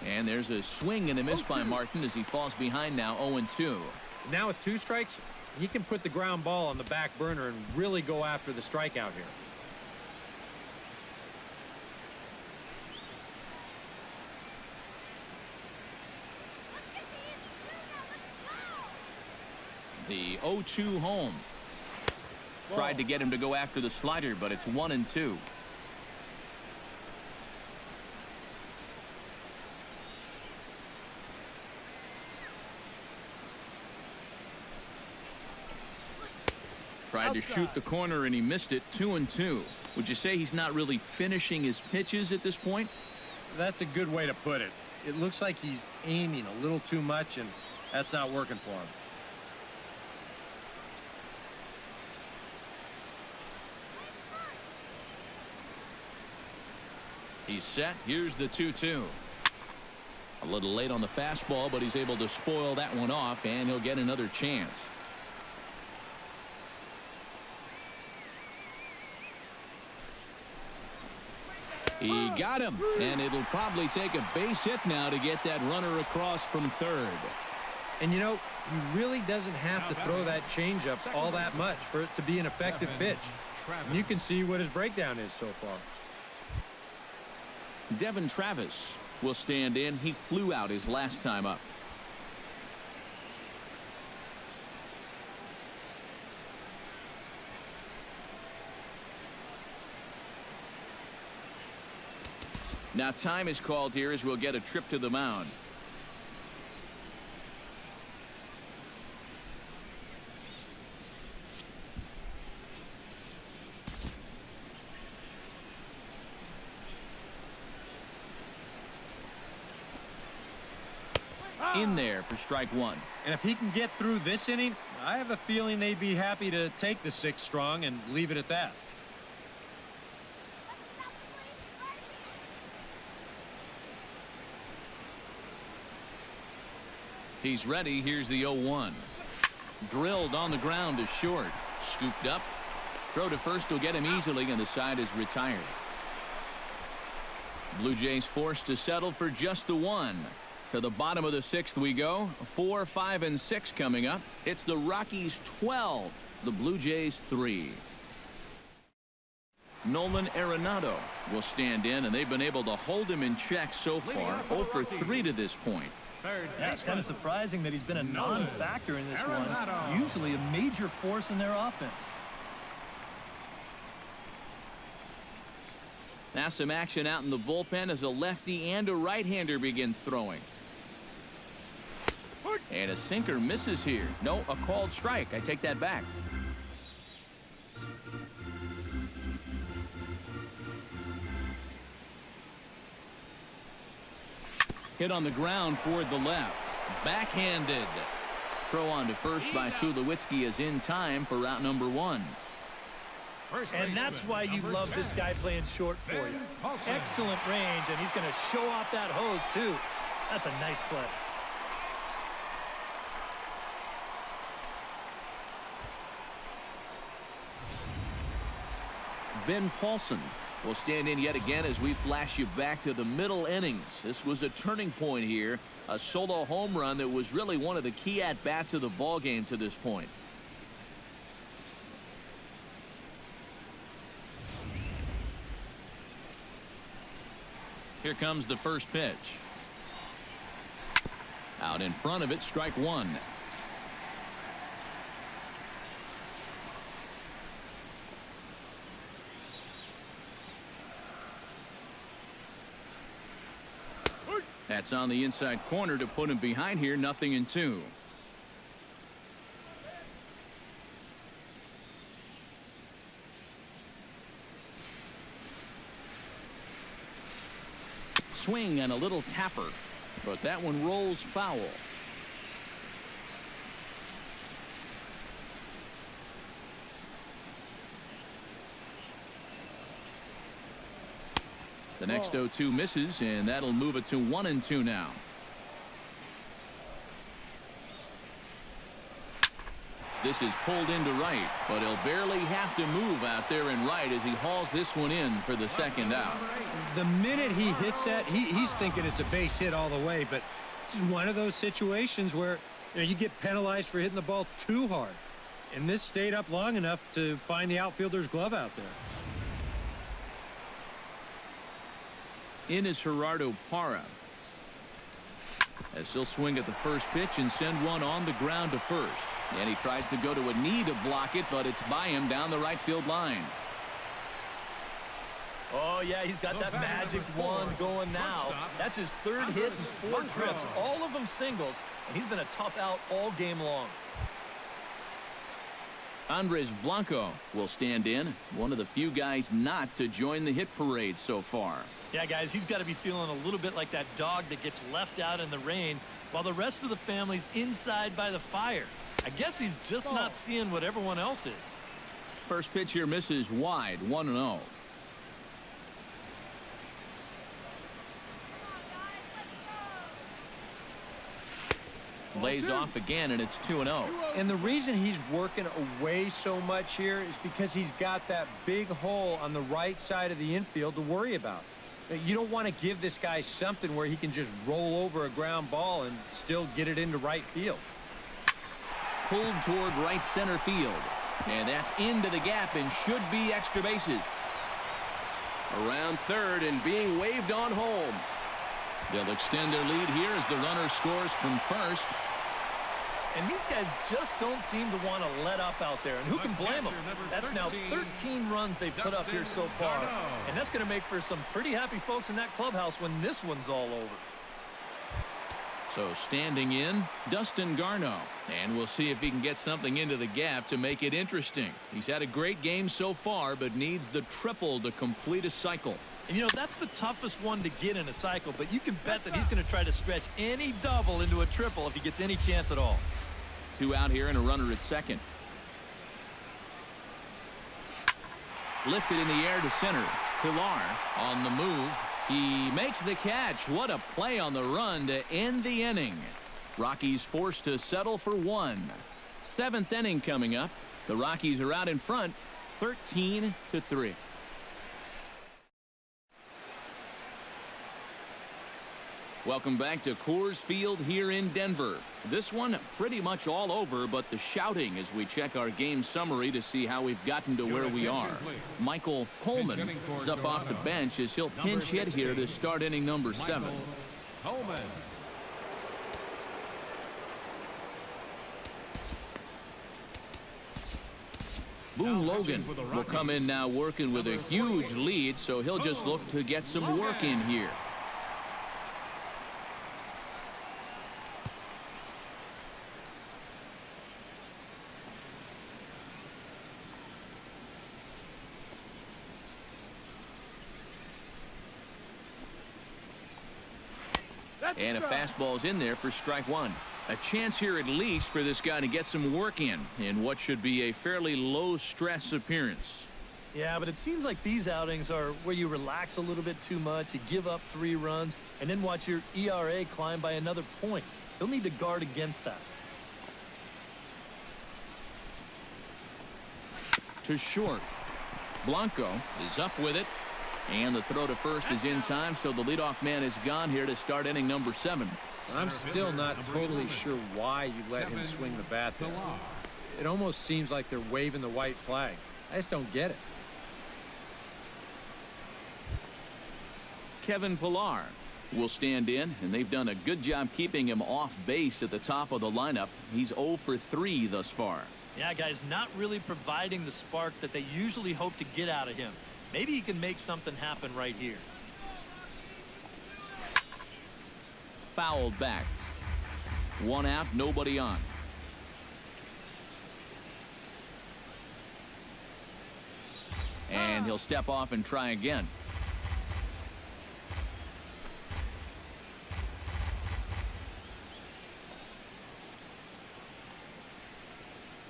And there's a swing and a miss by Martin as he falls behind now 0-2. Now with 2 strikes, he can put the ground ball on the back burner and really go after the strikeout here. The 0-2 home. Tried to get him to go after the slider, but it's 1-2. Tried to shoot the corner and he missed it. 2-2. Would you say he's not really finishing his pitches at this point? That's a good way to put it. It looks like he's aiming a little too much, and that's not working for him. He's set. Here's the 2-2. A little late on the fastball, but he's able to spoil that one off, and he'll get another chance. He got him, and it'll probably take a base hit now to get that runner across from third. And you know, he really doesn't have to throw that changeup all that much for it to be an effective pitch. And you can see what his breakdown is so far. Devin Travis will stand in. He flew out his last time up. Now time is called here as we'll get a trip to the mound. In there for strike one. And if he can get through this inning, I have a feeling they'd be happy to take the 6 strong and leave it at that. He's ready. Here's the 0-1. Drilled on the ground to short. Scooped up. Throw to first will get him easily, and the side is retired. Blue Jays forced to settle for just the 1. To the bottom of the 6th we go. 4, 5, and 6 coming up. It's the Rockies 12. The Blue Jays 3. Nolan Arenado will stand in, and they've been able to hold him in check so far. 0 for 3 to this point. Yeah, it's kind of surprising that he's been a non-factor in this one. Usually a major force in their offense. Now some action out in the bullpen as a lefty and a right-hander begin throwing. And a sinker misses here. No, a called strike. I take that back. Hit on the ground toward the left. Backhanded. Throw on to first by Tulowitzki is in time for route number 1. And that's why you love this guy playing short for you. Excellent range, and he's going to show off that hose, too. That's a nice play. Ben Paulson will stand in yet again as we flash you back to the middle innings. This was a turning point here. A solo home run that was really one of the key at-bats of the ball game to this point. Here comes the first pitch. Out in front of it, strike 1. That's on the inside corner to put him behind here. 0-2. Swing and a little tapper, but that one rolls foul. The next 0-2 misses, and that'll move it to 1-2 now. This is pulled into right, but he'll barely have to move out there in right as he hauls this one in for the second out. The minute he hits that, he's thinking it's a base hit all the way, but it's one of those situations where you get penalized for hitting the ball too hard. And this stayed up long enough to find the outfielder's glove out there. In is Gerardo Parra, as he'll swing at the first pitch and send one on the ground to first. And he tries to go to a knee to block it, but it's by him down the right field line. Oh, yeah, he's got that magic wand going now. That's his third hit in 4 trips, all of them singles, and he's been a tough out all game long. Andres Blanco will stand in, one of the few guys not to join the hit parade so far. Yeah, guys, he's got to be feeling a little bit like that dog that gets left out in the rain while the rest of the family's inside by the fire. I guess he's just not seeing what everyone else is. First pitch here misses wide, 1-0. Lays off again, and it's 2-0. And the reason he's working away so much here is because he's got that big hole on the right side of the infield to worry about. You don't want to give this guy something where he can just roll over a ground ball and still get it into right field. Pulled toward right center field, and that's into the gap and should be extra bases. Around third and being waved on home. They'll extend their lead here as the runner scores from first. And these guys just don't seem to want to let up out there. And who can blame them? That's now 13 runs they've put up here so far. And that's going to make for some pretty happy folks in that clubhouse when this one's all over. So standing in, Dustin Garneau. And we'll see if he can get something into the gap to make it interesting. He's had a great game so far, but needs the triple to complete a cycle. And, that's the toughest one to get in a cycle, but you can bet that he's going to try to stretch any double into a triple if he gets any chance at all. 2 out here and a runner at second. Lifted in the air to center. Pilar on the move. He makes the catch. What a play on the run to end the inning. Rockies forced to settle for 1. 7th inning coming up. The Rockies are out in front, 13-3. Welcome back to Coors Field here in Denver. This one pretty much all over, but the shouting as we check our game summary to see how we've gotten to where we are. Michael Coleman is up off the bench as he'll pinch hit here to start inning number 7. Coleman. Boone Logan will come in now working with a huge lead, so he'll just look to get some work in here. And a fastball's in there for strike 1. A chance here at least for this guy to get some work in what should be a fairly low-stress appearance. Yeah, but it seems like these outings are where you relax a little bit too much, you give up 3 runs, and then watch your ERA climb by another point. He'll need to guard against that. To short. Blanco is up with it. And the throw to first is in time, so the leadoff man is gone here to start inning number 7. I'm still not totally sure why you let him swing the bat there. It almost seems like they're waving the white flag. I just don't get it. Kevin Pilar will stand in, and they've done a good job keeping him off base at the top of the lineup. He's 0 for 3 thus far. Yeah, guys, not really providing the spark that they usually hope to get out of him. Maybe he can make something happen right here. Fouled back. 1 out, nobody on. And he'll step off and try again.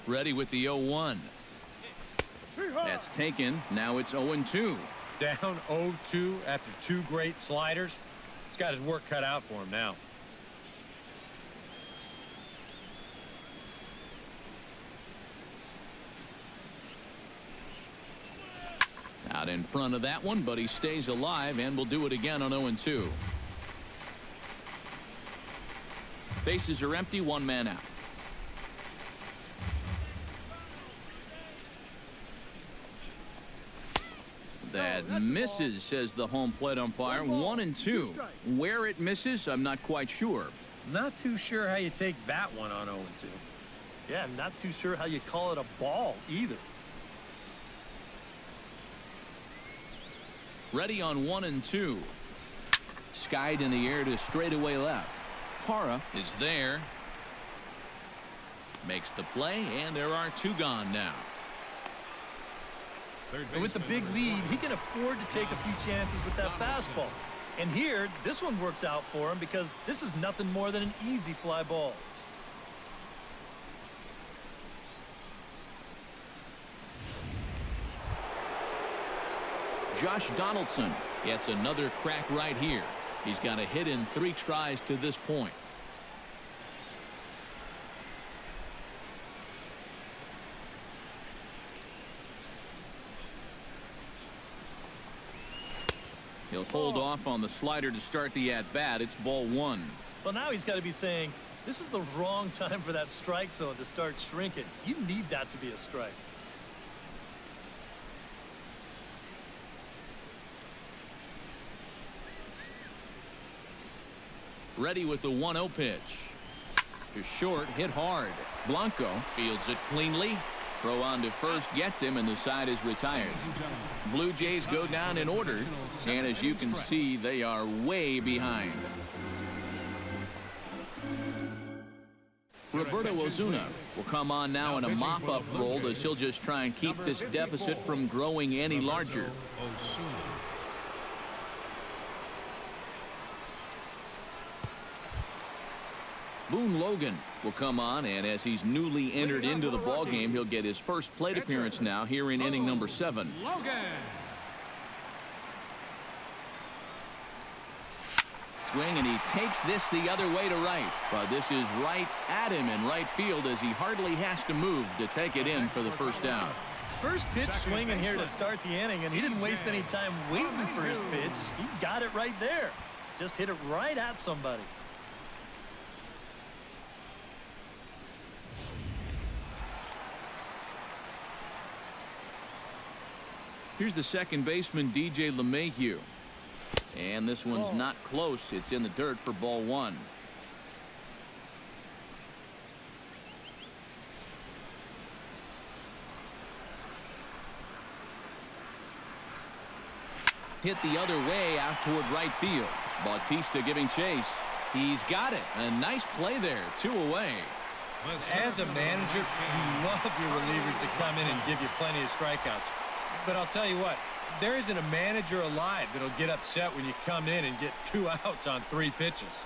Ready with the 0-1. That's taken. Now it's 0-2. Down 0-2 after 2 great sliders. He's got his work cut out for him now. Out in front of that one, but he stays alive and will do it again on 0-2. Bases are empty, one man out. That misses, says the home plate umpire. 1-2. Where it misses, I'm not quite sure. Not too sure how you take that one on 0-2. Yeah, I'm not too sure how you call it a ball either. Ready on 1-2. Skied in the air to straightaway left. Hara is there. Makes the play, and there are two gone now. And with the big lead, he can afford to take a few chances with that fastball. And here, this one works out for him because this is nothing more than an easy fly ball. Josh Donaldson gets another crack right here. He's got a hit in 3 tries to this point. He'll hold off on the slider to start the at-bat. It's ball 1. Well, now he's got to be saying, this is the wrong time for that strike zone to start shrinking. You need that to be a strike. Ready with the 1-0 pitch. To short, hit hard. Blanco fields it cleanly. Throw on to first gets him, and the side is retired. Blue Jays go down in order, and as you can see, they are way behind. Roberto Ozuna will come on now in a mop-up role as he'll just try and keep this deficit from growing any larger. Boone Logan will come on, and as he's newly entered into the ballgame, he'll get his first plate appearance now here in inning number 7. Swing, and he takes this the other way to right, but this is right at him in right field as he hardly has to move to take it in for the first out. First pitch swinging here to start the inning, and he didn't waste any time waiting for his pitch. He got it right there. Just hit it right at somebody. Here's the second baseman, DJ LeMahieu. And this one's not close. It's in the dirt for ball 1. Hit the other way out toward right field. Bautista giving chase. He's got it. A nice play there. 2 away. As a manager, you love your relievers to come in and give you plenty of strikeouts. But I'll tell you what, there isn't a manager alive that'll get upset when you come in and get 2 outs on 3 pitches.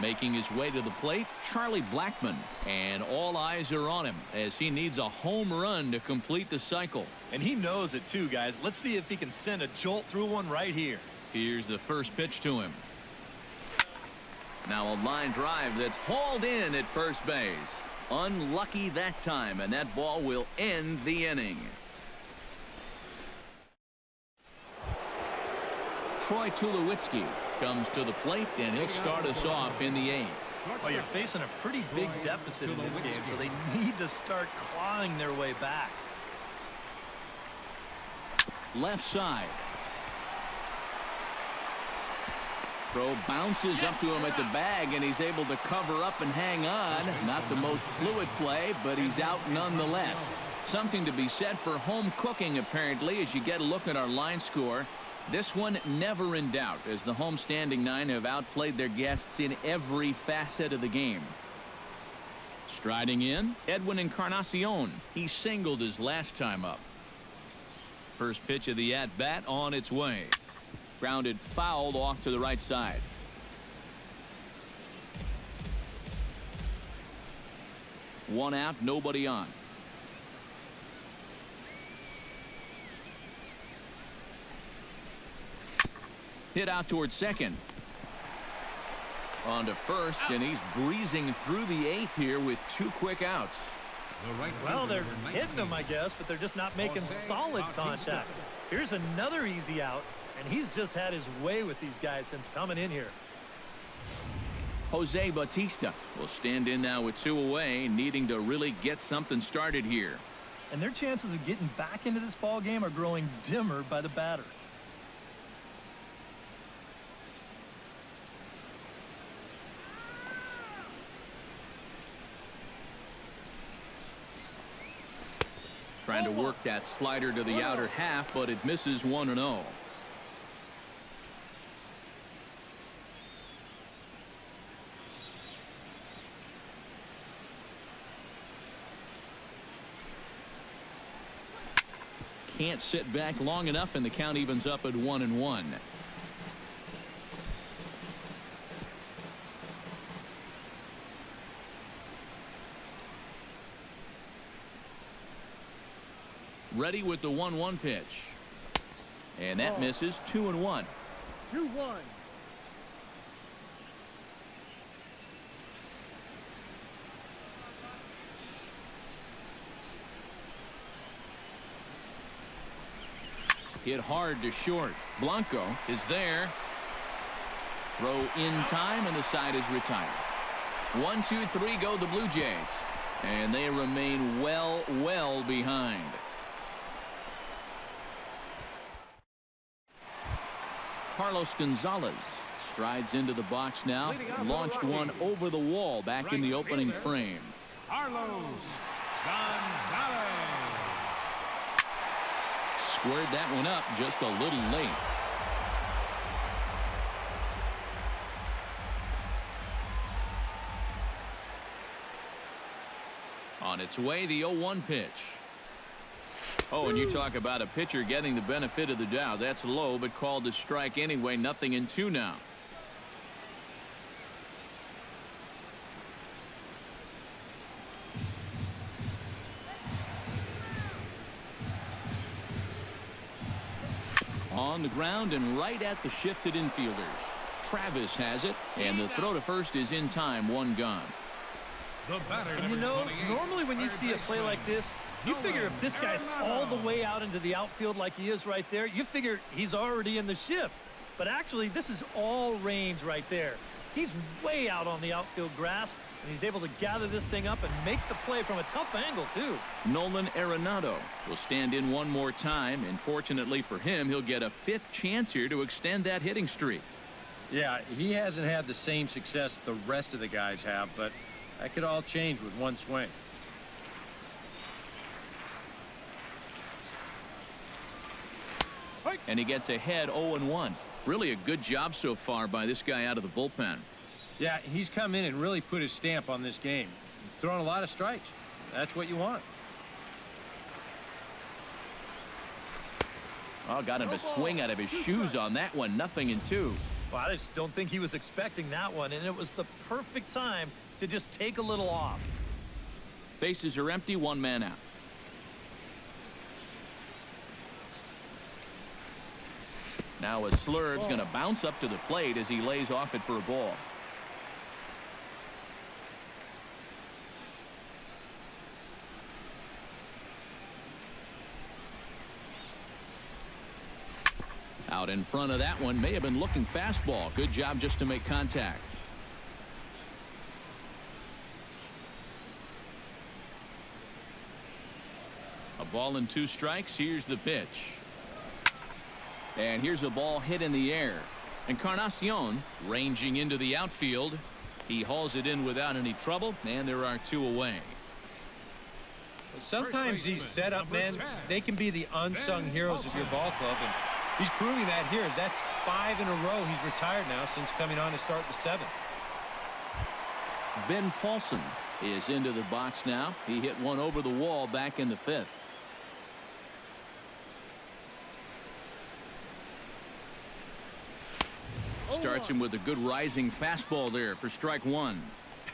Making his way to the plate, Charlie Blackmon, and all eyes are on him as he needs a home run to complete the cycle. And he knows it too, guys. Let's see if he can send a jolt through one right here. Here's the first pitch to him. Now a line drive that's hauled in at first base. Unlucky that time, and that ball will end the inning. Troy Tulowitzki comes to the plate, and he'll start us off in the 8th. Well, you're facing a pretty big deficit in this game, so they need to start clawing their way back. Left side. Throw bounces up to him at the bag, and he's able to cover up and hang on. Not the most fluid play, but he's out nonetheless. Something to be said for home cooking, apparently, as you get a look at our line score. This one never in doubt, as the home standing 9 have outplayed their guests in every facet of the game. Striding in, Edwin Encarnacion. He singled his last time up. First pitch of the at-bat on its way. Grounded fouled off to the right side. One out, nobody on. Hit out towards second. On to first, and he's breezing through the 8th here with 2 quick outs. The right Well, fielder, they're number hitting 19. him, I guess, but they're just not making Jose solid Bautista. contact. Here's another easy out, and he's just had his way with these guys since coming in here. Jose Bautista will stand in now with 2 away, needing to really get something started here. And their chances of getting back into this ball game are growing dimmer by the batter. Trying to work that slider to the outer half, but it misses 1-0. Can't sit back long enough, and the count evens up at 1-1. Ready with the 1-1 pitch. And that misses. 2-1. 2-1. Hit hard to short. Blanco is there. Throw in time, and the side is retired. 1, 2, 3 go the Blue Jays. And they remain well behind. Carlos Gonzalez strides into the box now. Launched one over the wall back in the opening frame. Carlos Gonzalez. Squared that one up just a little late. On its way, the 0-1 pitch. Oh, and you talk about a pitcher getting the benefit of the doubt. That's low, but called a strike anyway. 0-2 now. On the ground and right at the shifted infielders. Travis has it, and the throw to first is in time. 1 gone. The batter, And you know, normally when you see a play like this, you figure if this guy's all the way out into the outfield like he is right there, you figure he's already in the shift. But actually, this is all range right there. He's way out on the outfield grass, and he's able to gather this thing up and make the play from a tough angle, too. Nolan Arenado will stand in one more time, and fortunately for him, he'll get a 5th chance here to extend that hitting streak. Yeah, he hasn't had the same success the rest of the guys have, but that could all change with one swing. And he gets ahead 0-1. Really a good job so far by this guy out of the bullpen. Yeah, he's come in and really put his stamp on this game. He's thrown a lot of strikes. That's what you want. Oh, got him to swing out of his shoes on that one. 0-2. Well, I just don't think he was expecting that one, and it was the perfect time to just take a little off. Bases are empty. 1 man out. Now a slurve's going to bounce up to the plate as he lays off it for a ball. Out in front of that one, may have been looking fastball. Good job just to make contact. A ball and 2 strikes. Here's the pitch. And here's a ball hit in the air. Encarnacion ranging into the outfield. He hauls it in without any trouble, and there are 2 away. Sometimes these setup men, they can be the unsung heroes of your ball club, and he's proving that here. As that's 5 in a row he's retired now since coming on to start the 7th. Ben Paulson is into the box now. He hit one over the wall back in the 5th. Starts him with a good rising fastball there for strike 1.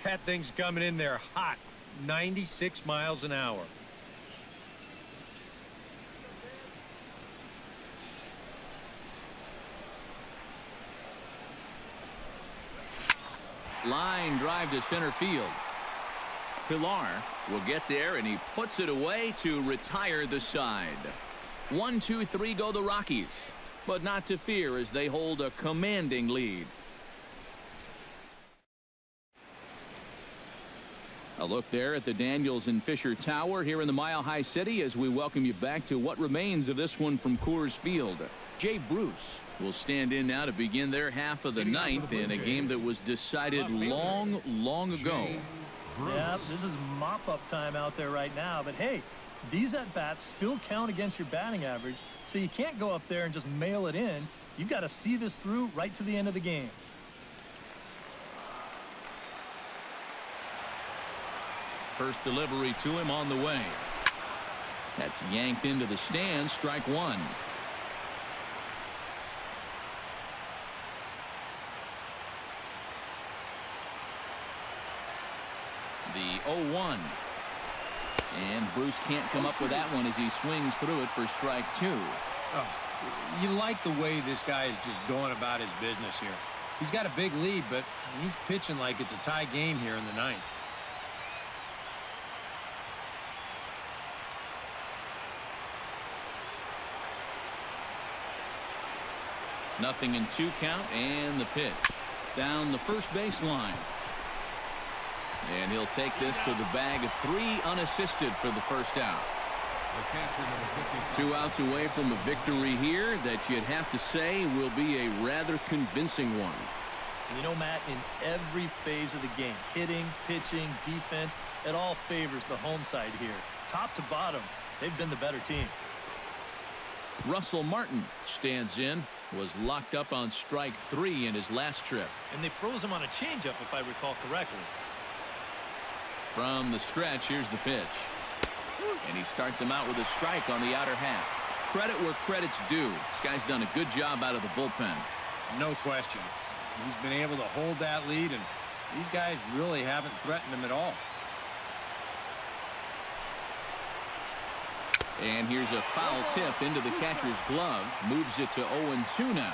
That thing's coming in there hot. 96 miles an hour. Line drive to center field. Pilar will get there, and he puts it away to retire the side. 1-2-3 go the Rockies, but not to fear as they hold a commanding lead. A look there at the Daniels and Fisher Tower here in the Mile High City as we welcome you back to what remains of this one from Coors Field. Jay Bruce will stand in now to begin their half of the ninth in a game that was decided long ago. Yeah, this is mop-up time out there right now, but hey, these at-bats still count against your batting average, so you can't go up there and just mail it in. You've got to see this through right to the end of the game. First delivery to him on the way. That's yanked into the stands, strike one. The 0-1. And Bruce can't come up with that one as he swings through it for strike two. Oh, you like the way this guy is just going about his business here. He's got a big lead, but he's pitching like it's a tie game here in the ninth. Nothing in 2 count, and the pitch down the first baseline. And he'll take this to the bag of 3 unassisted for the first out. 2 outs away from a victory here that you'd have to say will be a rather convincing one. You know, Matt, in every phase of the game, hitting, pitching, defense, it all favors the home side here. Top to bottom, they've been the better team. Russell Martin stands in, was locked up on strike 3 in his last trip. And they froze him on a changeup, if I recall correctly. From the stretch, here's the pitch. And he starts him out with a strike on the outer half. Credit where credit's due. This guy's done a good job out of the bullpen. No question. He's been able to hold that lead, and these guys really haven't threatened him at all. And here's a foul tip into the catcher's glove. Moves it to 0-2 now.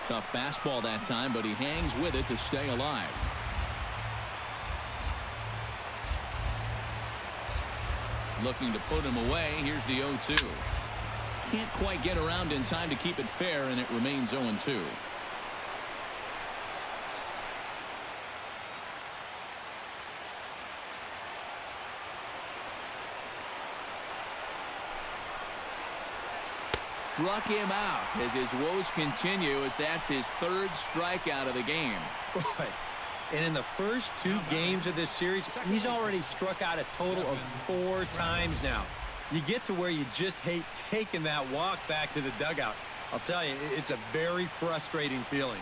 Tough fastball that time, but he hangs with it to stay alive. Looking to put him away. Here's the 0-2. Can't quite get around in time to keep it fair, and it remains 0-2. Struck him out as his woes continue, as that's his 3rd strikeout of the game. Boy, and in the first 2 games of this series, he's already struck out a total of 4 times now. You get to where you just hate taking that walk back to the dugout. I'll tell you, it's a very frustrating feeling.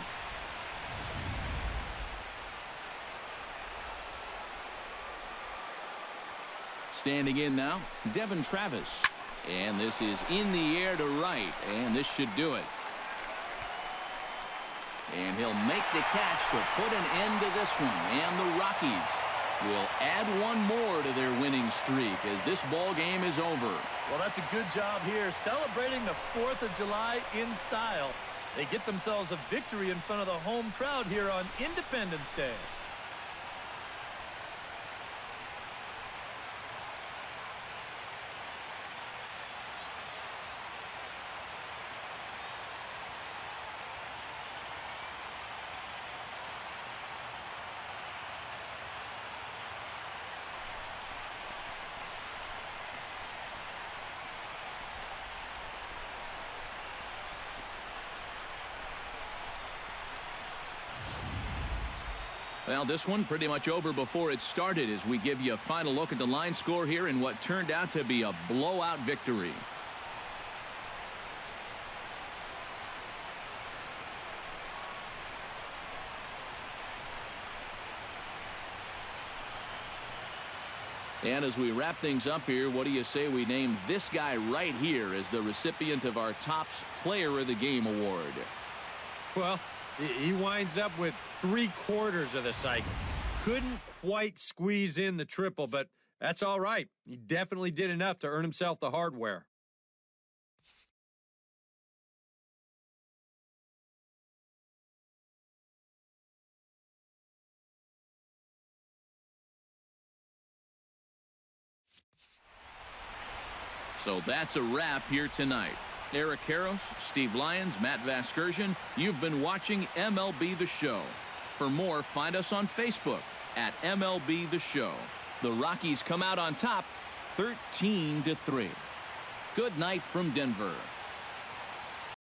Standing in now, Devin Travis. And this is in the air to right, and this should do it. And he'll make the catch to put an end to this one. And the Rockies will add one more to their winning streak as this ball game is over. Well, that's a good job here, celebrating the 4th of July in style. They get themselves a victory in front of the home crowd here on Independence Day. Well, this one pretty much over before it started as we give you a final look at the line score here in what turned out to be a blowout victory. And as we wrap things up here, what do you say we name this guy right here as the recipient of our Topps Player of the Game award? Well, he winds up with 3/4 of the cycle. Couldn't quite squeeze in the triple, but That's all right. He definitely did enough to earn himself the hardware. So that's a wrap here tonight. Eric Karros, Steve Lyons, Matt Vasgersian, you've been watching MLB The Show. For more, find us on Facebook at MLB The Show. The Rockies come out on top 13-3. Good night from Denver.